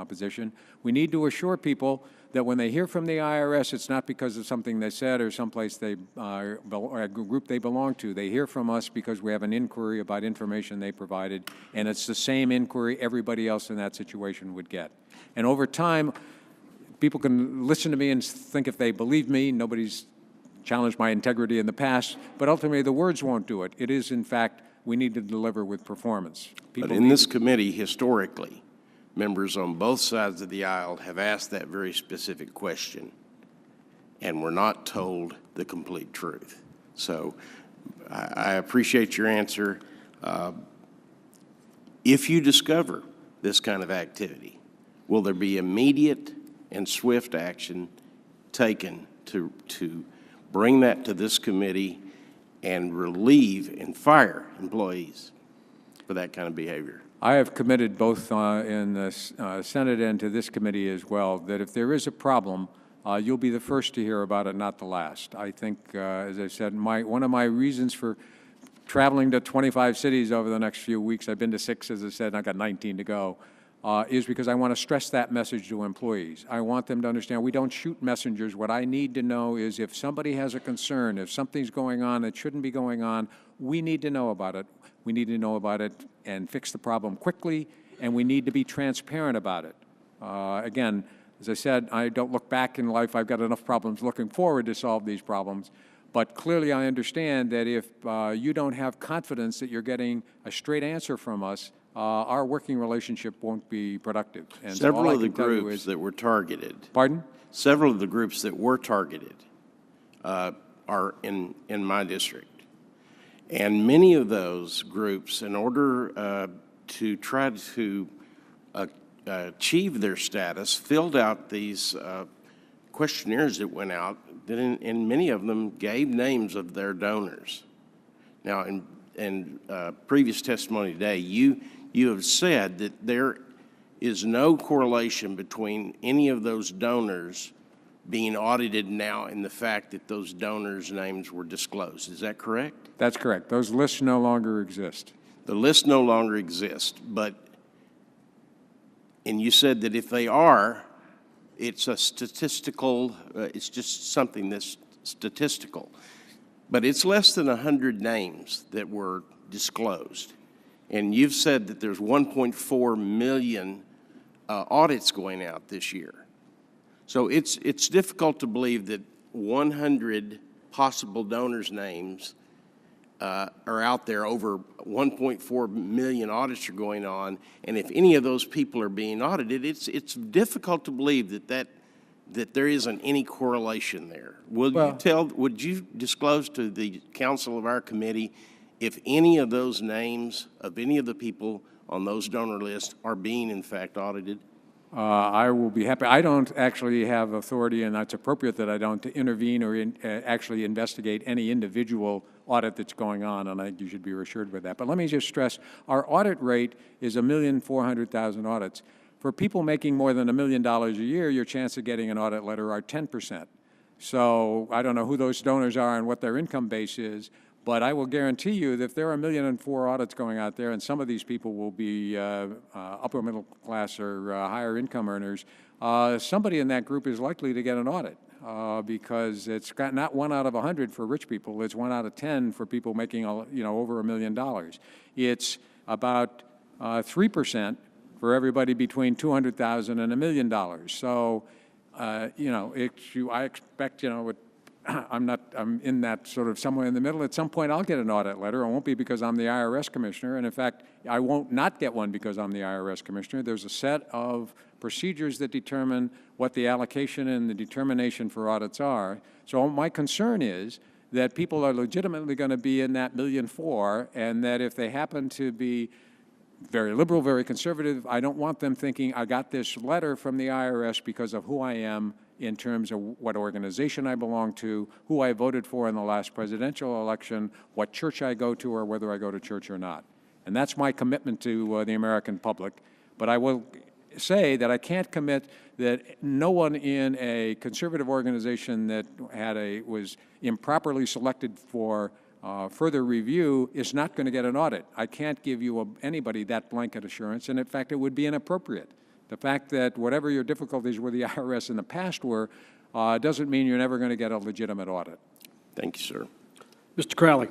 position. We need to assure people that when they hear from the IRS, it's not because of something they said or someplace or a group they belong to. They hear from us because we have an inquiry about information they provided, and it's the same inquiry everybody else in that situation would get. And over time, people can listen to me and think if they believe me, nobody's challenged my integrity in the past, but ultimately the words won't do it. It is, in fact, we need to deliver with performance. But in this committee, historically, members on both sides of the aisle have asked that very specific question, and we're not told the complete truth. So I appreciate your answer. If you discover this kind of activity, will there be immediate and swift action taken to bring that to this committee and relieve and fire employees for that kind of behavior? I have committed both in the Senate and to this committee as well that if there is a problem, you'll be the first to hear about it, not the last. I think, as I said, one of my reasons for traveling to 25 cities over the next few weeks, I've been to 6, as I said, and I've got 19 to go, is because I want to stress that message to employees. I want them to understand we don't shoot messengers. What I need to know is if somebody has a concern, if something's going on that shouldn't be going on, we need to know about it. We need to know about it and fix the problem quickly, and we need to be transparent about it. Again, as I said, I don't look back in life. I've got enough problems looking forward to solve these problems. But clearly, I understand that if you don't have confidence that you're getting a straight answer from us, our working relationship won't be productive. And so all Several I of the can tell you groups is, that were targeted, pardon? several of the groups that were targeted are in my district. And many of those groups, in order to try to achieve their status, filled out these questionnaires that went out, and many of them gave names of their donors. Now, in previous testimony today, you have said that there is no correlation between any of those donors being audited now and the fact that those donors' names were disclosed. Is that correct? That's correct. Those lists no longer exist. The lists no longer exist, and you said that if they are, it's a statistical, it's just something that's statistical. But it's less than 100 names that were disclosed. And you've said that there's 1.4 million audits going out this year. So it's difficult to believe that 100 possible donors' names are out there. Over 1.4 million audits are going on, and if any of those people are being audited, it's difficult to believe that there isn't any correlation there. Would you disclose to the council of our committee if any of those names of any of the people on those donor lists are being in fact audited? I will be happy. I don't actually have authority, and that's appropriate that I don't, to intervene or actually investigate any individual audit that's going on, and I think you should be reassured with that. But let me just stress, our audit rate is 1,400,000 audits. For people making more than $1 million a year, your chance of getting an audit letter are 10%. So I don't know who those donors are and what their income base is, but I will guarantee you that if there are 1.4 million audits going out there, and some of these people will be upper middle class or higher income earners, somebody in that group is likely to get an audit because it's got not 1 out of 100 for rich people. It's 1 out of 10 for people making over $1 million. It's about 3% for everybody between $200,000 and $1 million. So I expect I'm in that sort of somewhere in the middle. At some point, I'll get an audit letter. It won't be because I'm the IRS commissioner, and in fact, I won't not get one because I'm the IRS commissioner. There's a set of procedures that determine what the allocation and the determination for audits are. So my concern is that people are legitimately going to be in that 1.4 million, and that if they happen to be very liberal, very conservative, I don't want them thinking, I got this letter from the IRS because of who I am in terms of what organization I belong to, who I voted for in the last presidential election, what church I go to, or whether I go to church or not. And that's my commitment to the American public. But I will say that I can't commit that no one in a conservative organization that was improperly selected for further review is not going to get an audit. I can't give you anybody that blanket assurance, and in fact, it would be inappropriate. The fact that whatever your difficulties with the IRS in the past were doesn't mean you're never going to get a legitimate audit. Thank you, sir. Mr. Crowley.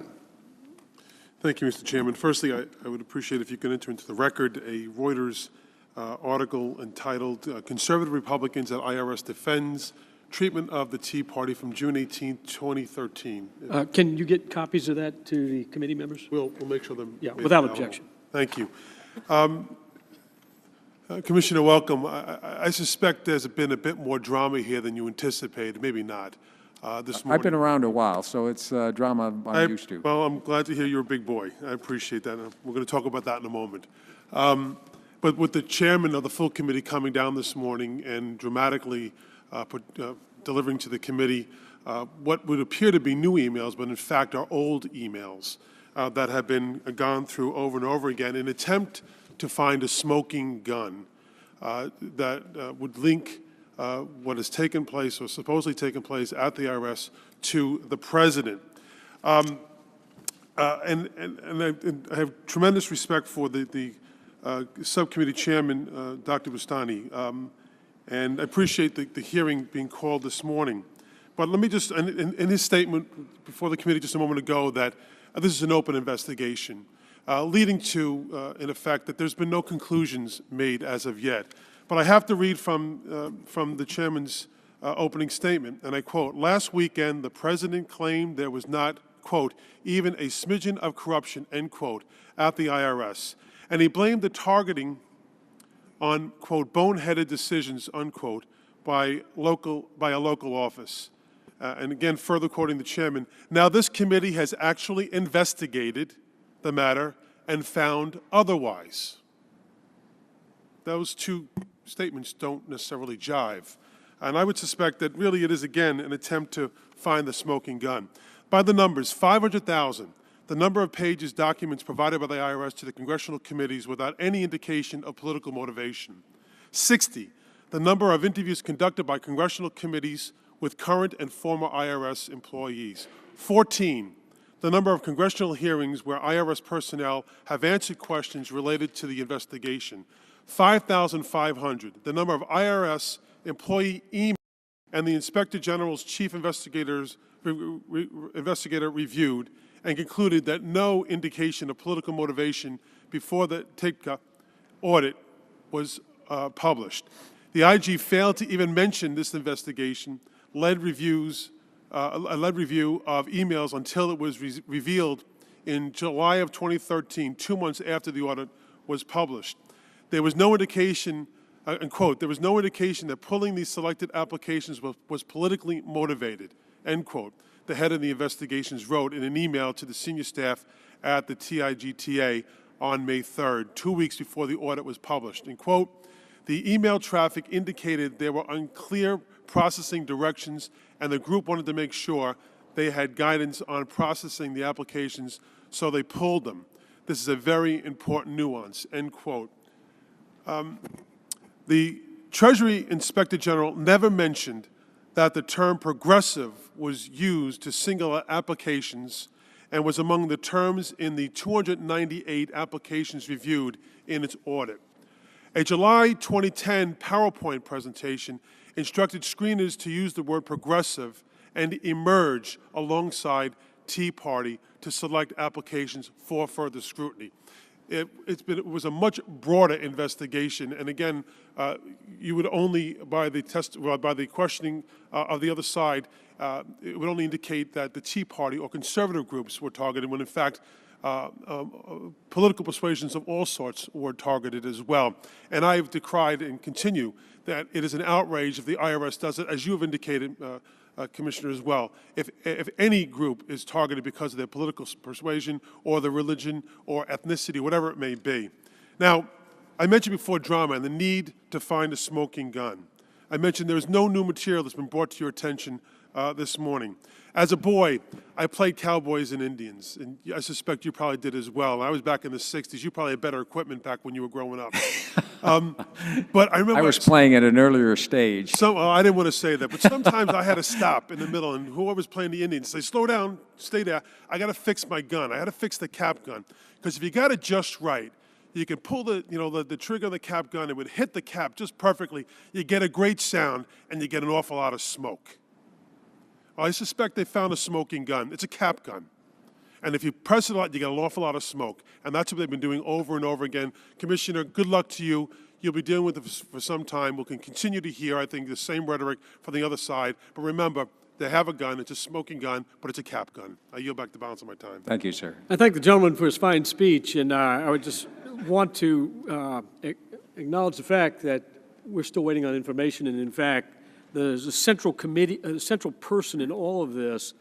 Thank you, Mr. Chairman. Firstly, I would appreciate if you could enter into the record a Reuters article entitled Conservative Republicans at IRS Defends Treatment of the Tea Party from June 18, 2013. Can you get copies of that to the committee members? We'll make sure they're Yeah, made without available. objection. Thank you. Commissioner, welcome. I suspect there's been a bit more drama here than you anticipated, maybe not, this morning. I've been around a while, so it's drama I'm used to. Well, I'm glad to hear you're a big boy. I appreciate that. We're going to talk about that in a moment. But with the chairman of the full committee coming down this morning and dramatically delivering to the committee what would appear to be new emails, but in fact are old emails that have been gone through over and over again in an attempt to find a smoking gun that would link what has taken place or supposedly taken place at the IRS to the president. And I have tremendous respect for the subcommittee chairman, Dr. Bustani, and I appreciate the hearing being called this morning. But let me just, in his statement before the committee just a moment ago, that this is an open investigation, leading to, in effect, that there's been no conclusions made as of yet. But I have to read from the chairman's opening statement, and I quote, "Last weekend, the president claimed there was not, quote, even a smidgen of corruption," end quote, at the IRS. And he blamed the targeting on, quote, boneheaded decisions, unquote, by a local office. And again, further quoting the chairman, "Now this committee has actually investigated the matter and found otherwise." Those two statements don't necessarily jive. And I would suspect that really it is, again, an attempt to find the smoking gun. By the numbers, 500,000, the number of pages documents provided by the IRS to the congressional committees without any indication of political motivation. 60, the number of interviews conducted by congressional committees with current and former IRS employees. 14, the number of congressional hearings where IRS personnel have answered questions related to the investigation. 5,500, the number of IRS employee emails and the Inspector General's chief investigator reviewed and concluded that no indication of political motivation before the TICA audit was published. The IG failed to even mention this investigation, led review of emails until it was revealed in July of 2013, 2 months after the audit was published. There was no indication, unquote, "there was no indication that pulling these selected applications was politically motivated," end quote, the head of the investigations wrote in an email to the senior staff at the TIGTA on May 3rd, 2 weeks before the audit was published. And quote, "The email traffic indicated there were unclear processing directions, and the group wanted to make sure they had guidance on processing the applications, so they pulled them. This is a very important nuance," end quote. The Treasury Inspector General never mentioned that the term progressive was used to single out applications and was among the terms in the 298 applications reviewed in its audit. A July 2010 PowerPoint presentation instructed screeners to use the word progressive and emerge alongside Tea Party to select applications for further scrutiny. It was a much broader investigation, and again, you would only, by the questioning of the other side, it would only indicate that the Tea Party or conservative groups were targeted, when in fact, political persuasions of all sorts were targeted as well. And I have decried and continue that it is an outrage if the IRS does it, as you have indicated, Commissioner, as well. If any group is targeted because of their political persuasion or their religion or ethnicity, whatever it may be. Now, I mentioned before drama and the need to find a smoking gun. I mentioned there is no new material that's been brought to your attention this morning. As a boy, I played cowboys and Indians, and I suspect you probably did as well. I was back in the 60s. You probably had better equipment back when you were growing up. But I remember... I was playing at an earlier stage. I didn't want to say that, but sometimes I had to stop in the middle, and whoever was playing the Indians say, "Slow down, stay there. I got to fix my gun. I had to fix the cap gun." Because if you got it just right, you can pull the trigger of the cap gun, it would hit the cap just perfectly. You get a great sound, and you get an awful lot of smoke. Well, I suspect they found a smoking gun. It's a cap gun. And if you press it a lot, you get an awful lot of smoke. And that's what they've been doing over and over again. Commissioner, good luck to you. You'll be dealing with it for some time. We can continue to hear, I think, the same rhetoric from the other side. But remember, they have a gun. It's a smoking gun, but it's a cap gun. I yield back the balance of my time. Thank you, sir. I thank the gentleman for his fine speech, and I would just want to acknowledge the fact that we're still waiting on information, and in fact, there's a central committee, a central person in all of this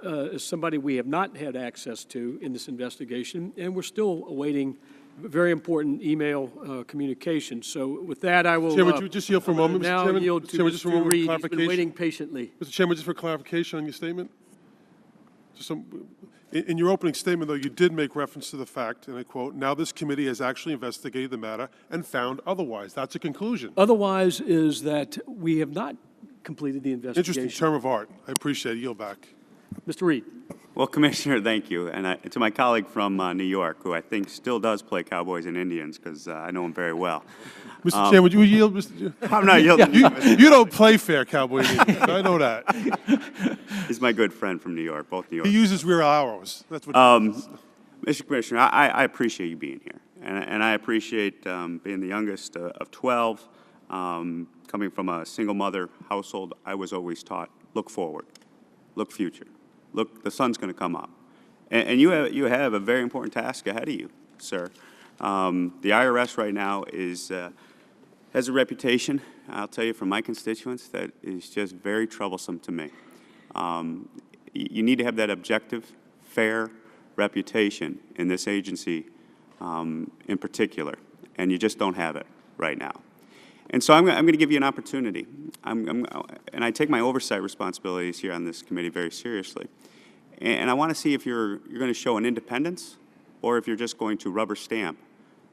is somebody we have not had access to in this investigation, and we're still awaiting very important email communication. So with that, I will... Chairman, would you just yield for a moment, Mr. Chairman? Now yield to Chairman, just for a Mr. moment, Reed. He's been clarification. waiting patiently. Mr. Chairman, just for clarification on your statement. In your opening statement, though, you did make reference to the fact, and I quote, "Now this committee has actually investigated the matter and found otherwise." That's a conclusion. Otherwise is that we have not completed the investigation. Interesting term of art. I appreciate it. Yield back. Mr. Reed. Well, Commissioner, thank you. And to my colleague from New York, who I think still does play cowboys and Indians, because I know him very well. Mr. Chairman, would you yield? Mr. I'm not yielding. You don't play fair, cowboy and Indians. I know that. He's my good friend from New York, both New York. He uses rear arrows. That's what Mr. Commissioner, I appreciate you being here. And I appreciate being the youngest of 12. Coming from a single mother household, I was always taught, look forward, look future, look, the sun's going to come up. And you have a very important task ahead of you, sir. The IRS right now has a reputation, I'll tell you from my constituents, that is just very troublesome to me. You need to have that objective, fair reputation in this agency in particular, and you just don't have it right now. And so I'm going to give you an opportunity, and I take my oversight responsibilities here on this committee very seriously. And I want to see if you're going to show an independence or if you're just going to rubber stamp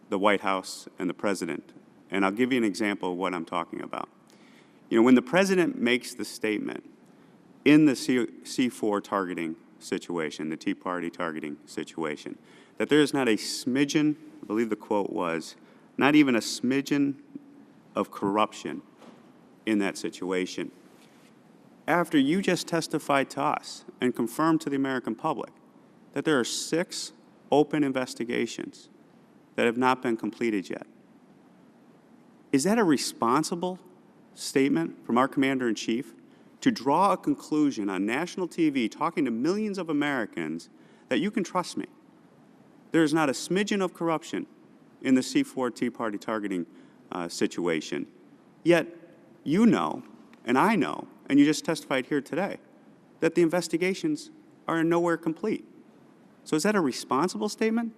the White House and the President. And I'll give you an example of what I'm talking about. You know, when the President makes the statement in the C4 targeting situation, the Tea Party targeting situation, that there is not a smidgen, I believe the quote was, not even a smidgen of corruption in that situation. After you just testified to us and confirmed to the American public that there are 6 open investigations that have not been completed yet, is that a responsible statement from our Commander-in-Chief to draw a conclusion on national TV talking to millions of Americans that you can trust me? There is not a smidgen of corruption in the C4 Tea Party targeting situation. Yet you know, and I know, and you just testified here today, that the investigations are nowhere complete. So is that a responsible statement,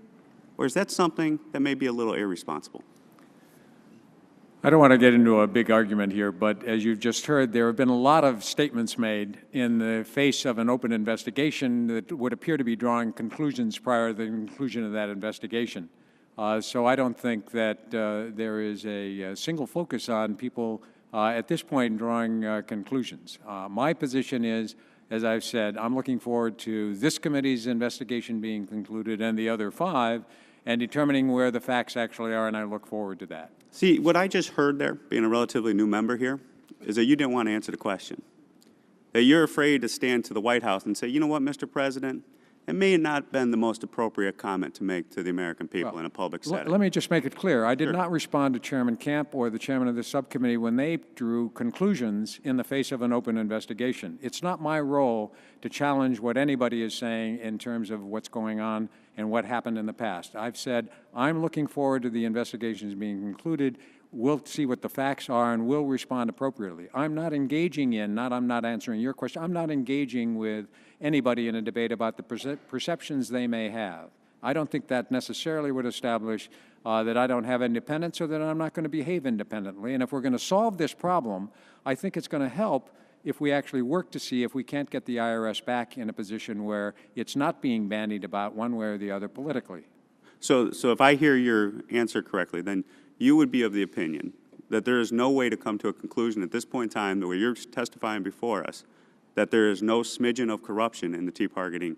or is that something that may be a little irresponsible? I don't want to get into a big argument here, but as you've just heard, there have been a lot of statements made in the face of an open investigation that would appear to be drawing conclusions prior to the conclusion of that investigation. So I don't think that there is a single focus on people at this point drawing conclusions. My position is, as I've said, I'm looking forward to this committee's investigation being concluded and the other 5 and determining where the facts actually are, and I look forward to that. See, what I just heard there, being a relatively new member here, is that you didn't want to answer the question. That you're afraid to stand to the White House and say, you know what, Mr. President, it may not have been the most appropriate comment to make to the American people in a public setting. Let me just make it clear. I did not respond to Chairman Camp or the chairman of the subcommittee when they drew conclusions in the face of an open investigation. It's not my role to challenge what anybody is saying in terms of what's going on and what happened in the past. I've said I'm looking forward to the investigations being concluded. We'll see what the facts are and we'll respond appropriately. I'm not engaging in, I'm not answering your question, I'm not engaging with anybody in a debate about the perceptions they may have. I don't think that necessarily would establish that I don't have independence or that I'm not going to behave independently. And if we're going to solve this problem, I think it's going to help if we actually work to see if we can't get the IRS back in a position where it's not being bandied about one way or the other politically. So if I hear your answer correctly, then you would be of the opinion that there is no way to come to a conclusion at this point in time, the way you're testifying before us, that there is no smidgen of corruption in the Tea Party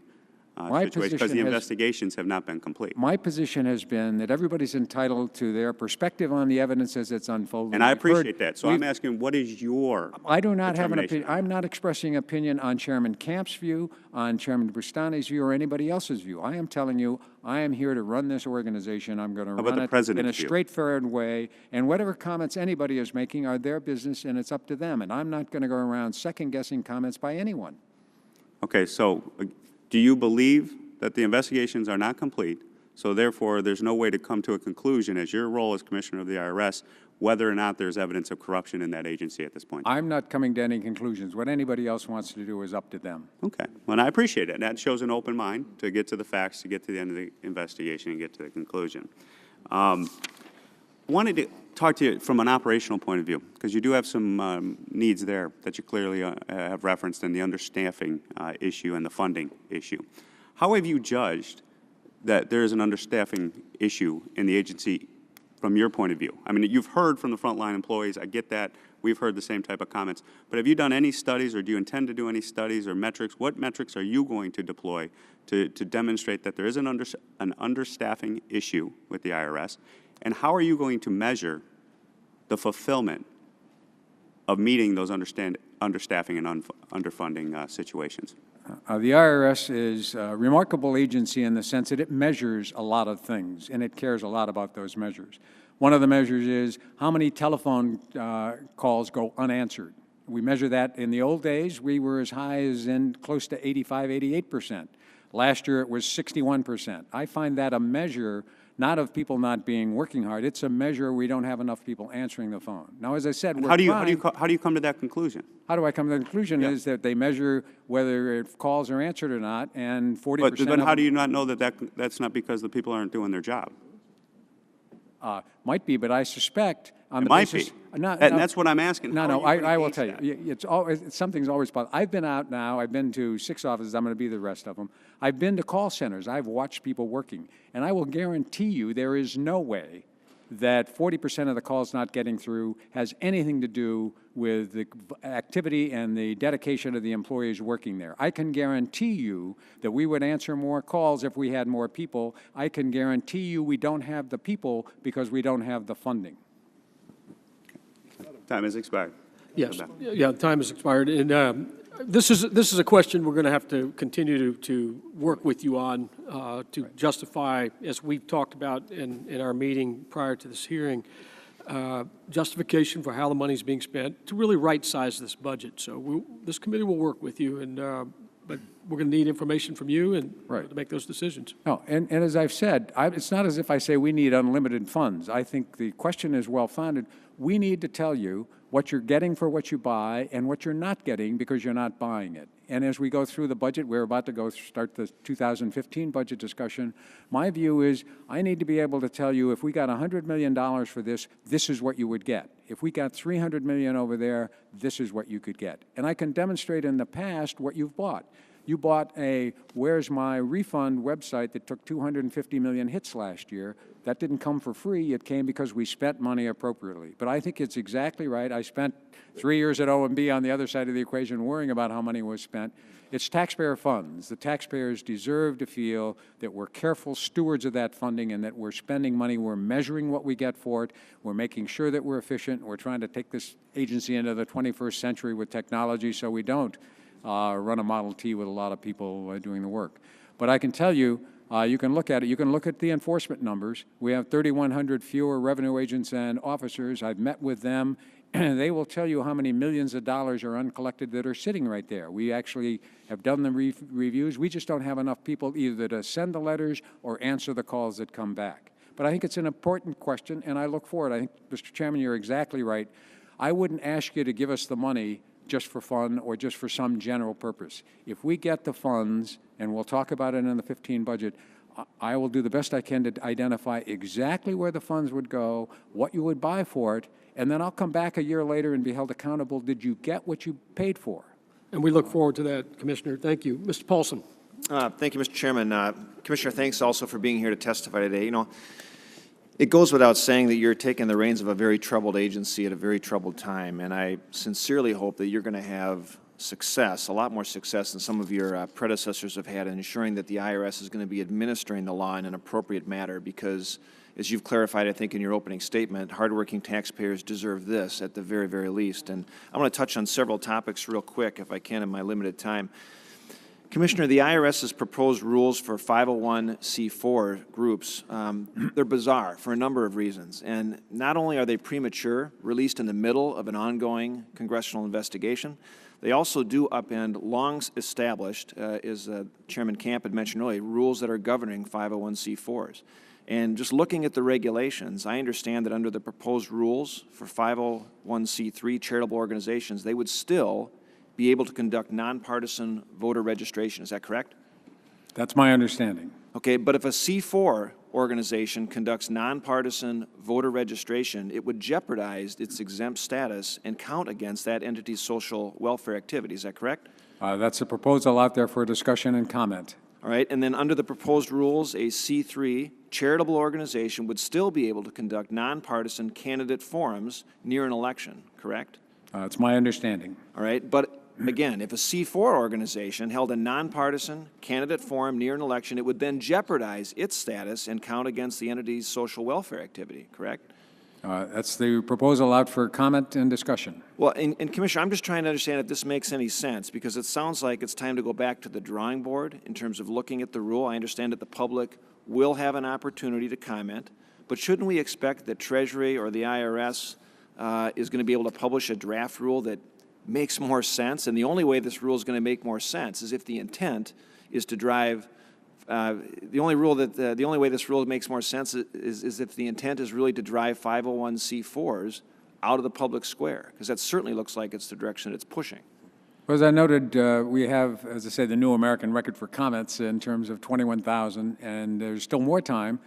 situation because the investigations have not been complete. My position has been that everybody's entitled to their perspective on the evidence as it's unfolding. And I appreciate that. So I'm asking, what is your I do not have an opinion. I'm not expressing opinion on Chairman Camp's view, on Chairman Brustani's view, or anybody else's view. I am telling you, I am here to run this organization. I'm going to run it in a straightforward way, and whatever comments anybody is making are their business, and it's up to them. And I'm not going to go around second-guessing comments by anyone. Okay, so do you believe that the investigations are not complete, so therefore there's no way to come to a conclusion as your role as Commissioner of the IRS whether or not there's evidence of corruption in that agency at this point? I'm not coming to any conclusions. What anybody else wants to do is up to them. Okay, well, and I appreciate it. That shows an open mind to get to the facts, to get to the end of the investigation and get to the conclusion. Wanted to talk to you from an operational point of view, because you do have some needs there that you clearly have referenced in the understaffing issue and the funding issue. How have you judged that there is an understaffing issue in the agency from your point of view? I mean, you've heard from the frontline employees. I get that. We've heard the same type of comments. But have you done any studies, or do you intend to do any studies or metrics? What metrics are you going to deploy to demonstrate that there is an understaffing issue with the IRS? And how are you going to measure the fulfillment of meeting those understaffing and underfunding situations? The IRS is a remarkable agency in the sense that it measures a lot of things, and it cares a lot about those measures. One of the measures is how many telephone calls go unanswered. We measure that. In the old days, we were as high as in close to 85, 88%. Last year, it was 61%. I find that a measure not of people not being working hard. It's a measure we don't have enough people answering the phone. Now, as I said, And we're how do you come to that conclusion? How do I come to the conclusion is that they measure whether if calls are answered or not, and 40% But then how do you not know that that's not because the people aren't doing their job? Might be, but I suspect on It the might basis. be. No, And no, that's what I'm asking. No, How no, are you gonna I will gauge tell you. that? It's always, something's always possible. I've been out now. I've been to 6 offices. I'm going to be the rest of them. I've been to call centers. I've watched people working. And I will guarantee you there is no way that 40% of the calls not getting through has anything to do with the activity and the dedication of the employees working there. I can guarantee you that we would answer more calls if we had more people. I can guarantee you we don't have the people because we don't have the funding. Time has expired. Yes, yeah, time has expired, and this is a question we're going to have to continue to work with you on to justify, as we talked about in our meeting prior to this hearing, justification for how the money's being spent to really right-size this budget. So this committee will work with you, and but we're going to need information from you and to make those decisions. No, and as I've said, it's not as if I say we need unlimited funds. I think the question is well-founded. We need to tell you what you're getting for what you buy and what you're not getting because you're not buying it. And as we go through the budget, we're about to start the 2015 budget discussion. My view is I need to be able to tell you if we got $100 million for this, this is what you would get. If we got $300 million over there, this is what you could get. And I can demonstrate in the past what you've bought. You bought a Where's My Refund website that took 250 million hits last year. That didn't come for free. It came because we spent money appropriately. But I think it's exactly right. I spent 3 years at O&B on the other side of the equation worrying about how money was spent. It's taxpayer funds. The taxpayers deserve to feel that we're careful stewards of that funding and that we're spending money. We're measuring what we get for it. We're making sure that we're efficient. We're trying to take this agency into the 21st century with technology so we don't run a Model T with a lot of people doing the work. But I can tell you, you can look at it. You can look at the enforcement numbers. We have 3,100 fewer revenue agents and officers. I've met with them, and they will tell you how many millions of dollars are uncollected that are sitting right there. We actually have done the reviews. We just don't have enough people either to send the letters or answer the calls that come back. But I think it's an important question, and I look forward. I think, Mr. Chairman, you're exactly right. I wouldn't ask you to give us the money just for fun or just for some general purpose. If we get the funds, and we'll talk about it in the 15 budget, I will do the best I can to identify exactly where the funds would go, what you would buy for it, and then I'll come back a year later and be held accountable. Did you get what you paid for? And we look forward to that, Commissioner. Thank you. Mr. Paulson. Thank you, Mr. Chairman. Commissioner, thanks also for being here to testify today. You know, it goes without saying that you're taking the reins of a very troubled agency at a very troubled time, and I sincerely hope that you're going to have success, a lot more success than some of your predecessors have had in ensuring that the IRS is going to be administering the law in an appropriate manner because, as you've clarified, I think, in your opening statement, hardworking taxpayers deserve this at the very, very least. And I want to touch on several topics real quick, if I can, in my limited time. Commissioner, the IRS's proposed rules for 501c4 groups, they're bizarre for a number of reasons. And not only are they premature, released in the middle of an ongoing congressional investigation, they also do upend long-established, as Chairman Camp had mentioned earlier, rules that are governing 501c4s. And just looking at the regulations, I understand that under the proposed rules for 501c3 charitable organizations, they would still be able to conduct nonpartisan voter registration. Is that correct? That's my understanding. Okay, but if a C4 organization conducts nonpartisan voter registration, it would jeopardize its exempt status and count against that entity's social welfare activity. Is that correct? That's a proposal out there for discussion and comment. All right, and then under the proposed rules, a C3 charitable organization would still be able to conduct nonpartisan candidate forums near an election, correct? It's my understanding. All right, but again, if a C4 organization held a nonpartisan candidate forum near an election, it would then jeopardize its status and count against the entity's social welfare activity, correct? That's the proposal out for comment and discussion. Well, and Commissioner, I'm just trying to understand if this makes any sense, because it sounds like it's time to go back to the drawing board in terms of looking at the rule. I understand that the public will have an opportunity to comment, but shouldn't we expect that Treasury or the IRS is going to be able to publish a draft rule that makes more sense? And the only way this rule is going to make more sense is if the intent is to drive, the only way this rule makes more sense is if the intent is really to drive 501c4s out of the public square, because that certainly looks like it's the direction it's pushing. Well, as I noted, we have, as I say, the new American record for comments in terms of 21,000, and there's still more time.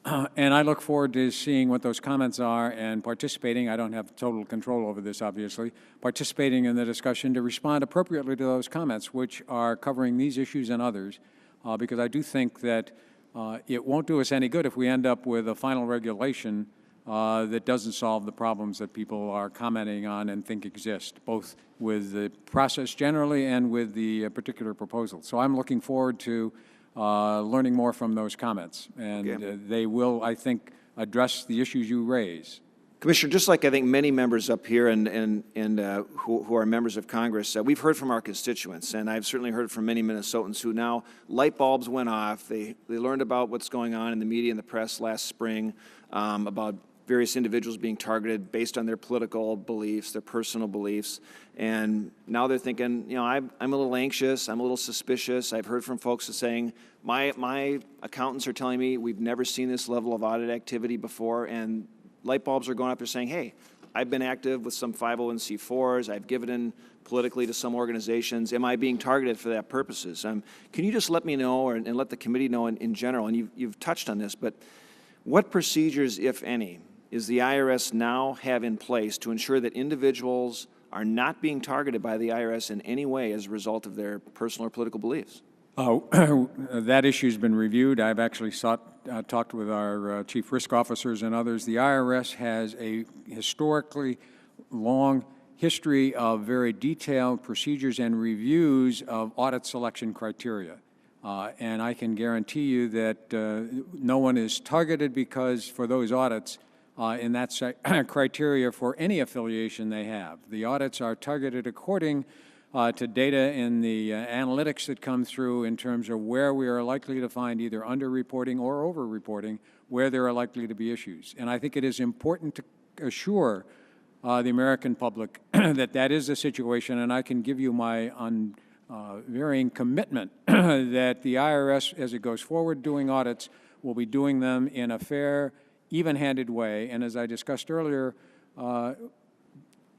And I look forward to seeing what those comments are and participating. I don't have total control over this, obviously. Participating in the discussion to respond appropriately to those comments, which are covering these issues and others, because I do think that it won't do us any good if we end up with a final regulation that doesn't solve the problems that people are commenting on and think exist, both with the process generally and with the particular proposal. So I'm looking forward to learning more from those comments, and they will, I think, address the issues you raise. Commissioner, just like I think many members up here and who are members of Congress, we've heard from our constituents, and I've certainly heard from many Minnesotans who now light bulbs went off. They learned about what's going on in the media and the press last spring about various individuals being targeted based on their political beliefs, their personal beliefs, and now they're thinking, you know, I'm a little anxious, I'm a little suspicious. I've heard from folks saying, my accountants are telling me we've never seen this level of audit activity before, and light bulbs are going up there saying, hey, I've been active with some 501c4s, I've given in politically to some organizations, am I being targeted for that purposes? Can you just let me know and let the committee know in general, and you've touched on this, but what procedures, if any, is the IRS now have in place to ensure that individuals are not being targeted by the IRS in any way as a result of their personal or political beliefs? That issue's been reviewed. I've actually talked with our chief risk officers and others. The IRS has a historically long history of very detailed procedures and reviews of audit selection criteria. And I can guarantee you that no one is targeted because for those audits in that criteria for any affiliation they have. The audits are targeted according to data in the analytics that come through in terms of where we are likely to find either underreporting or overreporting, where there are likely to be issues. And I think it is important to assure the American public that that is the situation, and I can give you my unvarying commitment that the IRS, as it goes forward doing audits, will be doing them in a fair, even-handed way. And as I discussed earlier,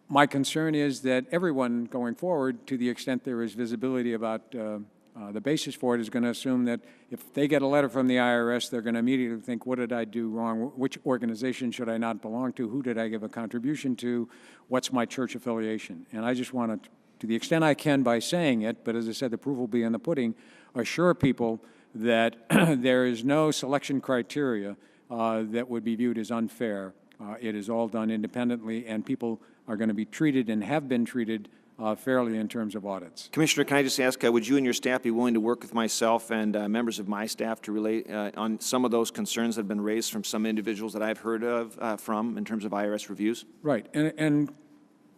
my concern is that everyone going forward, to the extent there is visibility about the basis for it, is going to assume that if they get a letter from the IRS, they're going to immediately think, what did I do wrong? Which organization should I not belong to? Who did I give a contribution to? What's my church affiliation? And I just want to the extent I can by saying it, but as I said, the proof will be in the pudding, assure people that there is no selection criteria that would be viewed as unfair. It is all done independently, and people are going to be treated and have been treated fairly in terms of audits. Commissioner, can I just ask, would you and your staff be willing to work with myself and members of my staff to relate on some of those concerns that have been raised from some individuals that I've heard of from in terms of IRS reviews? Right. And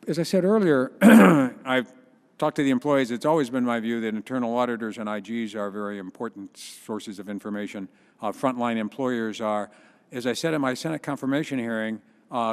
as I said earlier, I've talked to the employees. It's always been my view that internal auditors and IGs are very important sources of information. Frontline employers are. As I said in my Senate confirmation hearing,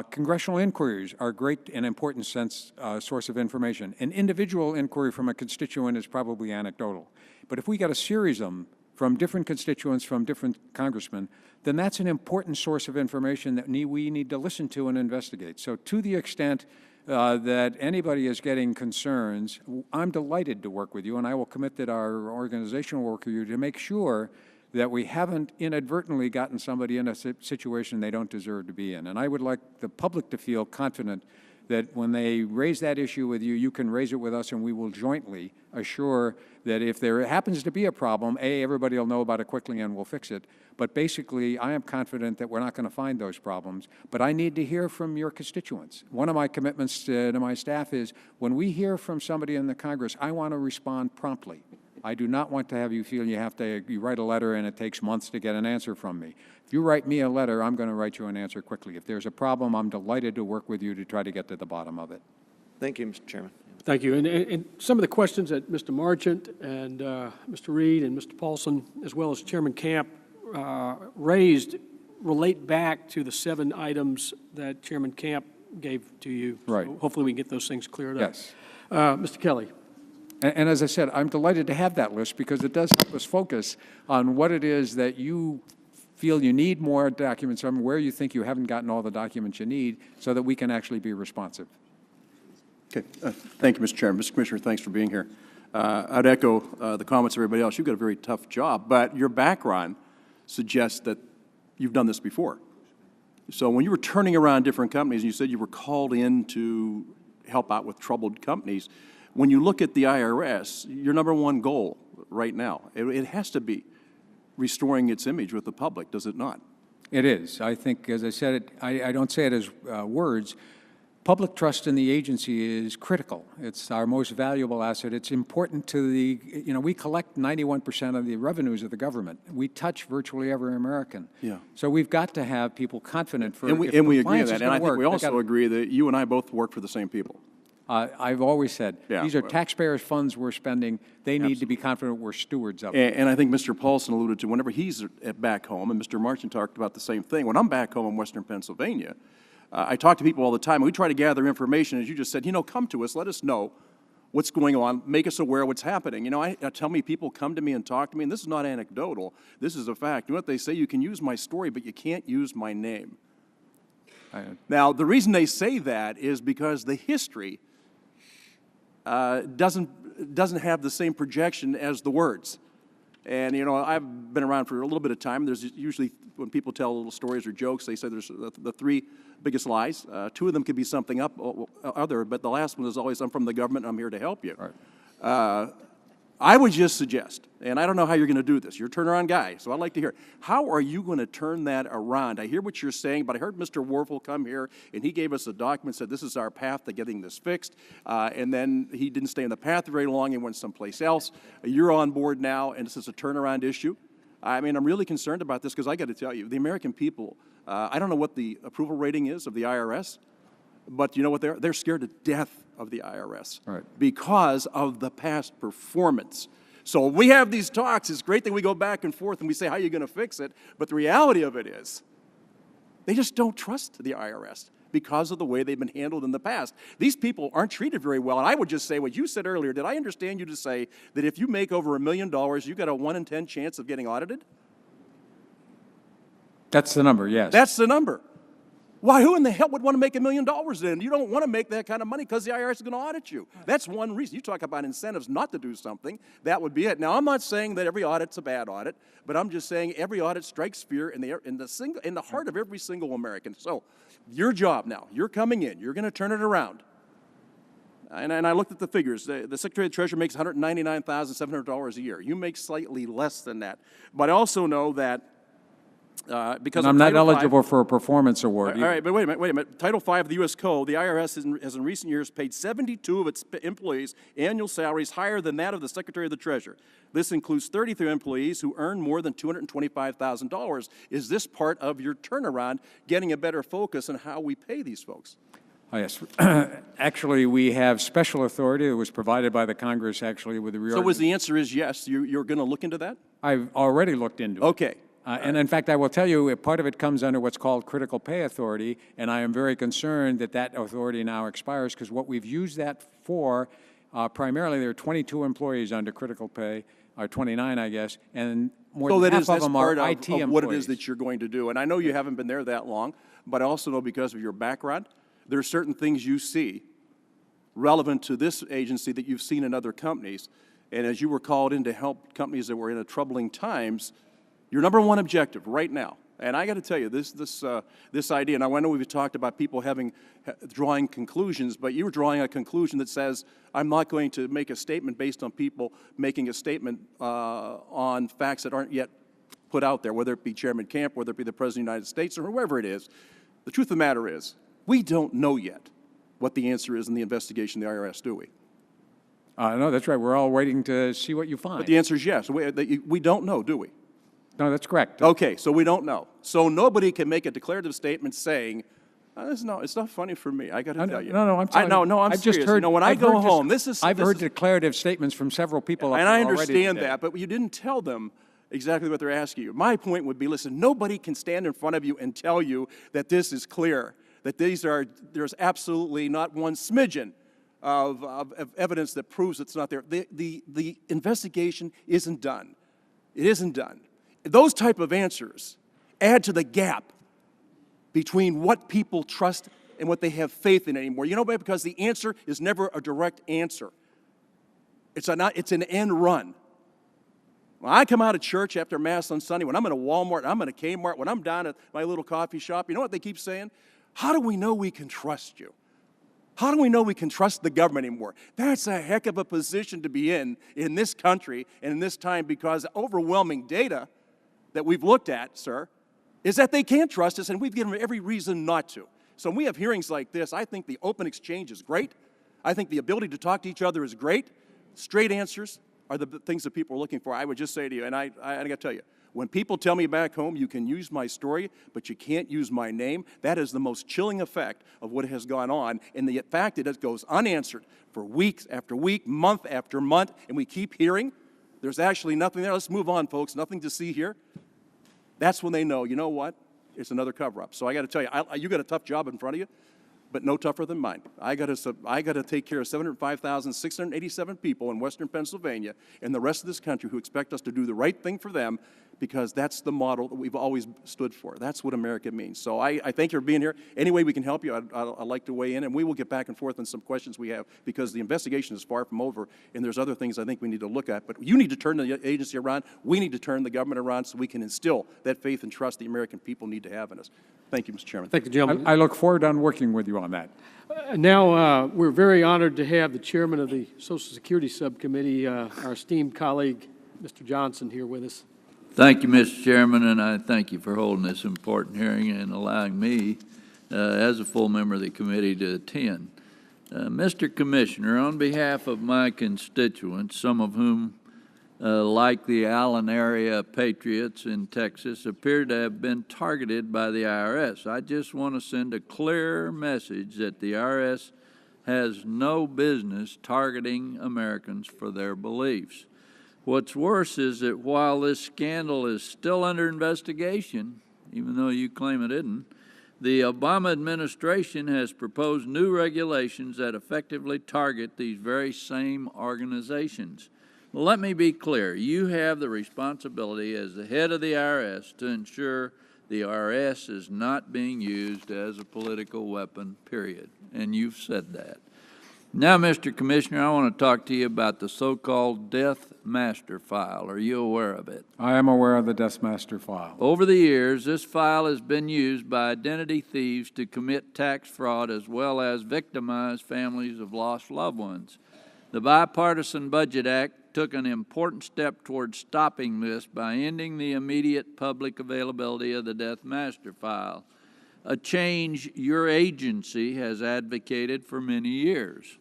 congressional inquiries are a great and important source of information. An individual inquiry from a constituent is probably anecdotal. But if we get a series of them from different constituents, from different congressmen, then that's an important source of information that we need to listen to and investigate. So to the extent that anybody is getting concerns, I'm delighted to work with you, and I will commit that our organization will work with you to make sure that we haven't inadvertently gotten somebody in a situation they don't deserve to be in. And I would like the public to feel confident that when they raise that issue with you, you can raise it with us, and we will jointly assure that if there happens to be a problem, everybody will know about it quickly and we'll fix it. But basically, I am confident that we're not going to find those problems. But I need to hear from your constituents. One of my commitments to my staff is when we hear from somebody in the Congress, I want to respond promptly. I do not want to have you feel you write a letter and it takes months to get an answer from me. If you write me a letter, I'm going to write you an answer quickly. If there's a problem, I'm delighted to work with you to try to get to the bottom of it. Thank you, Mr. Chairman. Thank you. And some of the questions that Mr. Marchant and Mr. Reed and Mr. Paulson, as well as Chairman Camp, raised relate back to the 7 items that Chairman Camp gave to you. Right. So hopefully we can get those things cleared up. Yes. Mr. Kelly. And as I said, I'm delighted to have that list because it does help us focus on what it is that you feel you need more documents from, where you think you haven't gotten all the documents you need, so that we can actually be responsive. Okay. Thank you, Mr. Chairman. Mr. Commissioner, thanks for being here. I'd echo the comments of everybody else. You've got a very tough job, but your background suggests that you've done this before. So when you were turning around different companies, and you said you were called in to help out with troubled companies, when you look at the IRS, your number one goal right now, it has to be restoring its image with the public, does it not? It is. I think, as I said, I don't say it as words. Public trust in the agency is critical. It's our most valuable asset. It's important to the, we collect 91% of the revenues of the government. We touch virtually every American. Yeah. So we've got to have people confident for, And we agree on that. And I think we also agree that you and I both work for the same people. I've always said, these are taxpayers' funds we're spending. They need to be confident we're stewards of it. And I think Mr. Paulson alluded to whenever he's back home, and Mr. Marchant talked about the same thing. When I'm back home in Western Pennsylvania, I talk to people all the time, and we try to gather information. As you just said, come to us, let us know what's going on, make us aware of what's happening. I tell me people come to me and talk to me, and this is not anecdotal. This is a fact. You know what they say? You can use my story, but you can't use my name. Now, the reason they say that is because the history doesn't have the same projection as the words. And, I've been around for a little bit of time. There's usually, when people tell little stories or jokes, they say there's the 3 biggest lies. 2 of them could be something other, but the last one is always, I'm from the government, I'm here to help you. Right. I would just suggest, and I don't know how you're going to do this. You're a turnaround guy, so I'd like to hear, how are you going to turn that around? I hear what you're saying, but I heard Mr. Warfel come here, and he gave us a document, said this is our path to getting this fixed, and then he didn't stay in the path very long and went someplace else. You're on board now, and this is a turnaround issue. I mean, I'm really concerned about this because I got to tell you, the American people, I don't know what the approval rating is of the IRS, but you know what? They're scared to death of the IRS because of the past performance. So we have these talks. It's great that we go back and forth and we say, how are you going to fix it? But the reality of it is they just don't trust the IRS because of the way they've been handled in the past. These people aren't treated very well. And I would just say what you said earlier. Did I understand you to say that if you make over $1 million, you got a 1 in 10 chance of getting audited? That's the number, yes. That's the number. Why, who in the hell would want to make $1 million then? You don't want to make that kind of money because the IRS is going to audit you. That's one reason. You talk about incentives not to do something, that would be it. Now, I'm not saying that every audit's a bad audit, but I'm just saying every audit strikes fear in the heart of every single American. So your job now, you're coming in, you're going to turn it around. And I looked at the figures. The Secretary of the Treasury makes $199,700 a year. You make slightly less than that. But I also know that because I'm not eligible for a performance award. All right, but wait a minute. Title V of the U.S. Code, the IRS has in recent years paid 72 of its employees annual salaries higher than that of the Secretary of the Treasury. This includes 33 employees who earn more than $225,000. Is this part of your turnaround, getting a better focus on how we pay these folks? Oh, yes. Actually, we have special authority that was provided by the Congress, actually, with the reorganization. So the answer is yes, you're going to look into that? I've already looked into it. Okay. And in fact, I will tell you, part of it comes under what's called critical pay authority, and I am very concerned that that authority now expires because what we've used that for, primarily there are 22 employees under critical pay, or 29, I guess, and more than half of them are IT employees. Of what it is that you're going to do. And I know you haven't been there that long, but I also know because of your background, there are certain things you see relevant to this agency that you've seen in other companies. And as you were called in to help companies that were in troubling times, your number one objective right now, and I got to tell you, this idea, and I know we've talked about people drawing conclusions, but you were drawing a conclusion that says, I'm not going to make a statement based on people making a statement on facts that aren't yet put out there, whether it be Chairman Camp, whether it be the President of the United States, or whoever it is. The truth of the matter is, we don't know yet what the answer is in the investigation of the IRS, do we? No, that's right. We're all waiting to see what you find. But the answer is yes. We don't know, do we? No, that's correct. Okay, so we don't know. So nobody can make a declarative statement saying, it's not funny for me. I got to tell you. No, I'm telling you. I'm I've serious. just heard, when I go home, I've heard declarative statements from several people. And I understand that, but you didn't tell them exactly what they're asking you. My point would be, listen, nobody can stand in front of you and tell you that this is clear, that there's absolutely not one smidgen of evidence that proves it's not there. The investigation isn't done. It isn't done. Those type of answers add to the gap between what people trust and what they have faith in anymore. You know why? Because the answer is never a direct answer. It's an end run. When I come out of church after Mass on Sunday, when I'm in a Walmart, I'm in a Kmart, when I'm down at my little coffee shop, you know what they keep saying? How do we know we can trust you? How do we know we can trust the government anymore? That's a heck of a position to be in this country and in this time, because overwhelming data that we've looked at, sir, is that they can't trust us, and we've given them every reason not to. So when we have hearings like this, I think the open exchange is great. I think the ability to talk to each other is great. Straight answers are the things that people are looking for. I would just say to you, and I got to tell you, when people tell me back home, you can use my story, but you can't use my name, that is the most chilling effect of what has gone on. And the fact that it goes unanswered for weeks after week, month after month, and we keep hearing, there's actually nothing there. Let's move on, folks. Nothing to see here. That's when they know, you know what? It's another cover-up. So I got to tell you, you got a tough job in front of you, but no tougher than mine. I got to take care of 705,687 people in Western Pennsylvania and the rest of this country who expect us to do the right thing for them, because that's the model that we've always stood for. That's what America means. So I thank you for being here. Any way we can help you, I'd like to weigh in, and we will get back and forth on some questions we have, because the investigation is far from over, and there's other things I think we need to look at. But you need to turn the agency around. We need to turn the government around so we can instill that faith and trust the American people need to have in us. Thank you, Mr. Chairman. Thank you, gentlemen. I look forward to working with you on that. Now, we're very honored to have the chairman of the Social Security Subcommittee, our esteemed colleague, Mr. Johnson, here with us. Thank you, Mr. Chairman, and I thank you for holding this important hearing and allowing me, as a full member of the committee, to attend. Mr. Commissioner, on behalf of my constituents, some of whom, like the Allen area patriots in Texas, appear to have been targeted by the IRS, I just want to send a clear message that the IRS has no business targeting Americans for their beliefs. What's worse is that while this scandal is still under investigation, even though you claim it isn't, the Obama administration has proposed new regulations that effectively target these very same organizations. Let me be clear. You have the responsibility as the head of the IRS to ensure the IRS is not being used as a political weapon, period. And you've said that. Now, Mr. Commissioner, I want to talk to you about the so-called Death Master File. Are you aware of it? I am aware of the Death Master File. Over the years, this file has been used by identity thieves to commit tax fraud as well as victimize families of lost loved ones. The Bipartisan Budget Act took an important step towards stopping this by ending the immediate public availability of the Death Master File, a change your agency has advocated for many years.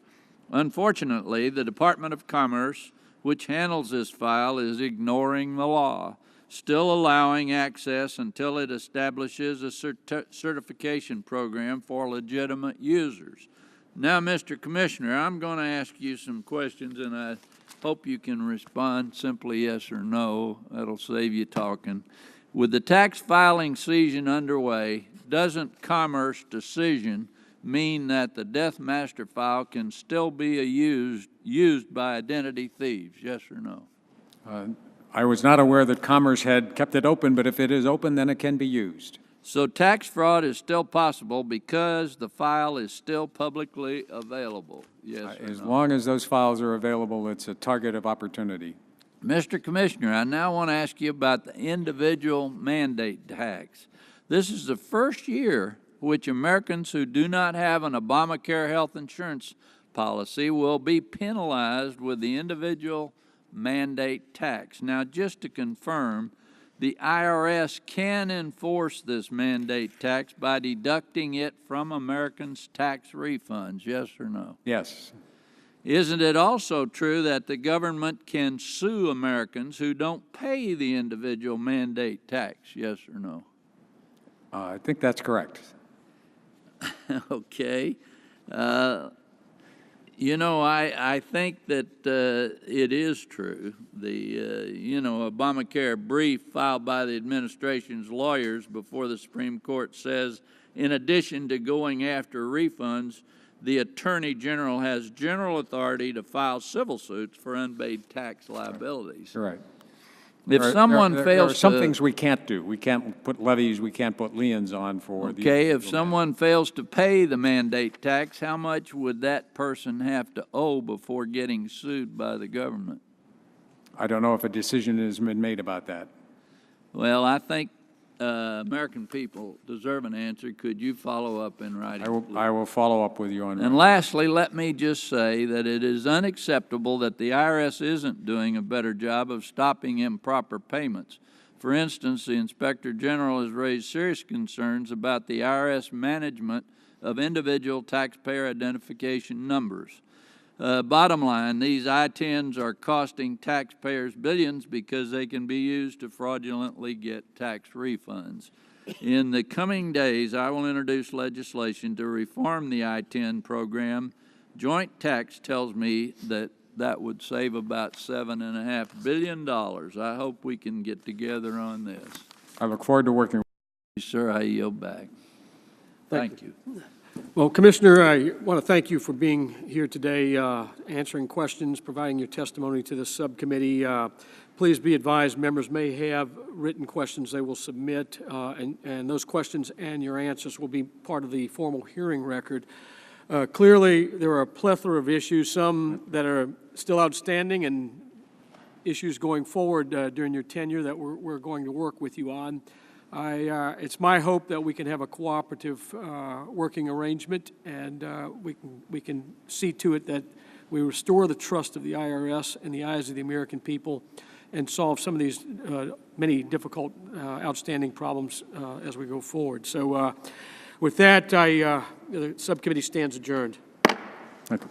Unfortunately, the Department of Commerce, which handles this file, is ignoring the law, still allowing access until it establishes a certification program for legitimate users. Now, Mr. Commissioner, I'm going to ask you some questions, and I hope you can respond simply yes or no. That'll save you talking. With the tax filing season underway, doesn't Commerce decision mean that the Death Master File can still be used by identity thieves, yes or no? I was not aware that Commerce had kept it open, but if it is open, then it can be used. So tax fraud is still possible because the file is still publicly available, yes or no? As long as those files are available, it's a target of opportunity. Mr. Commissioner, I now want to ask you about the individual mandate tax. This is the first year which Americans who do not have an Obamacare health insurance policy will be penalized with the individual mandate tax. Now, just to confirm, the IRS can enforce this mandate tax by deducting it from Americans' tax refunds, yes or no? Yes. Isn't it also true that the government can sue Americans who don't pay the individual mandate tax, yes or no? I think that's correct. Okay. You know, I think that it is true. The, Obamacare brief filed by the administration's lawyers before the Supreme Court says, in addition to going after refunds, the Attorney General has general authority to file civil suits for unpaid tax liabilities. Right. If someone there fails are some to- things we can't do. We can't put levies, we can't put liens on for the. Okay, if someone fails to pay the mandate tax, how much would that person have to owe before getting sued by the government? I don't know if a decision has been made about that. Well, I think American people deserve an answer. Could you follow up in writing? I will follow up with you on that. And lastly, let me just say that it is unacceptable that the IRS isn't doing a better job of stopping improper payments. For instance, the Inspector General has raised serious concerns about the IRS management of individual taxpayer identification numbers. Bottom line, these I-10s are costing taxpayers billions because they can be used to fraudulently get tax refunds. In the coming days, I will introduce legislation to reform the I-10 program. Joint tax tells me that that would save about $7.5 billion. I hope we can get together on this. I look forward to working with you. Sir, I yield back. Thank you. Well, Commissioner, I want to thank you for being here today, answering questions, providing your testimony to the subcommittee. Please be advised, members may have written questions they will submit, and those questions and your answers will be part of the formal hearing record. Clearly, there are a plethora of issues, some that are still outstanding and issues going forward during your tenure that we're going to work with you on. It's my hope that we can have a cooperative working arrangement, and we can see to it that we restore the trust of the IRS in the eyes of the American people and solve some of these many difficult, outstanding problems as we go forward. So with that, the subcommittee stands adjourned. Thank you.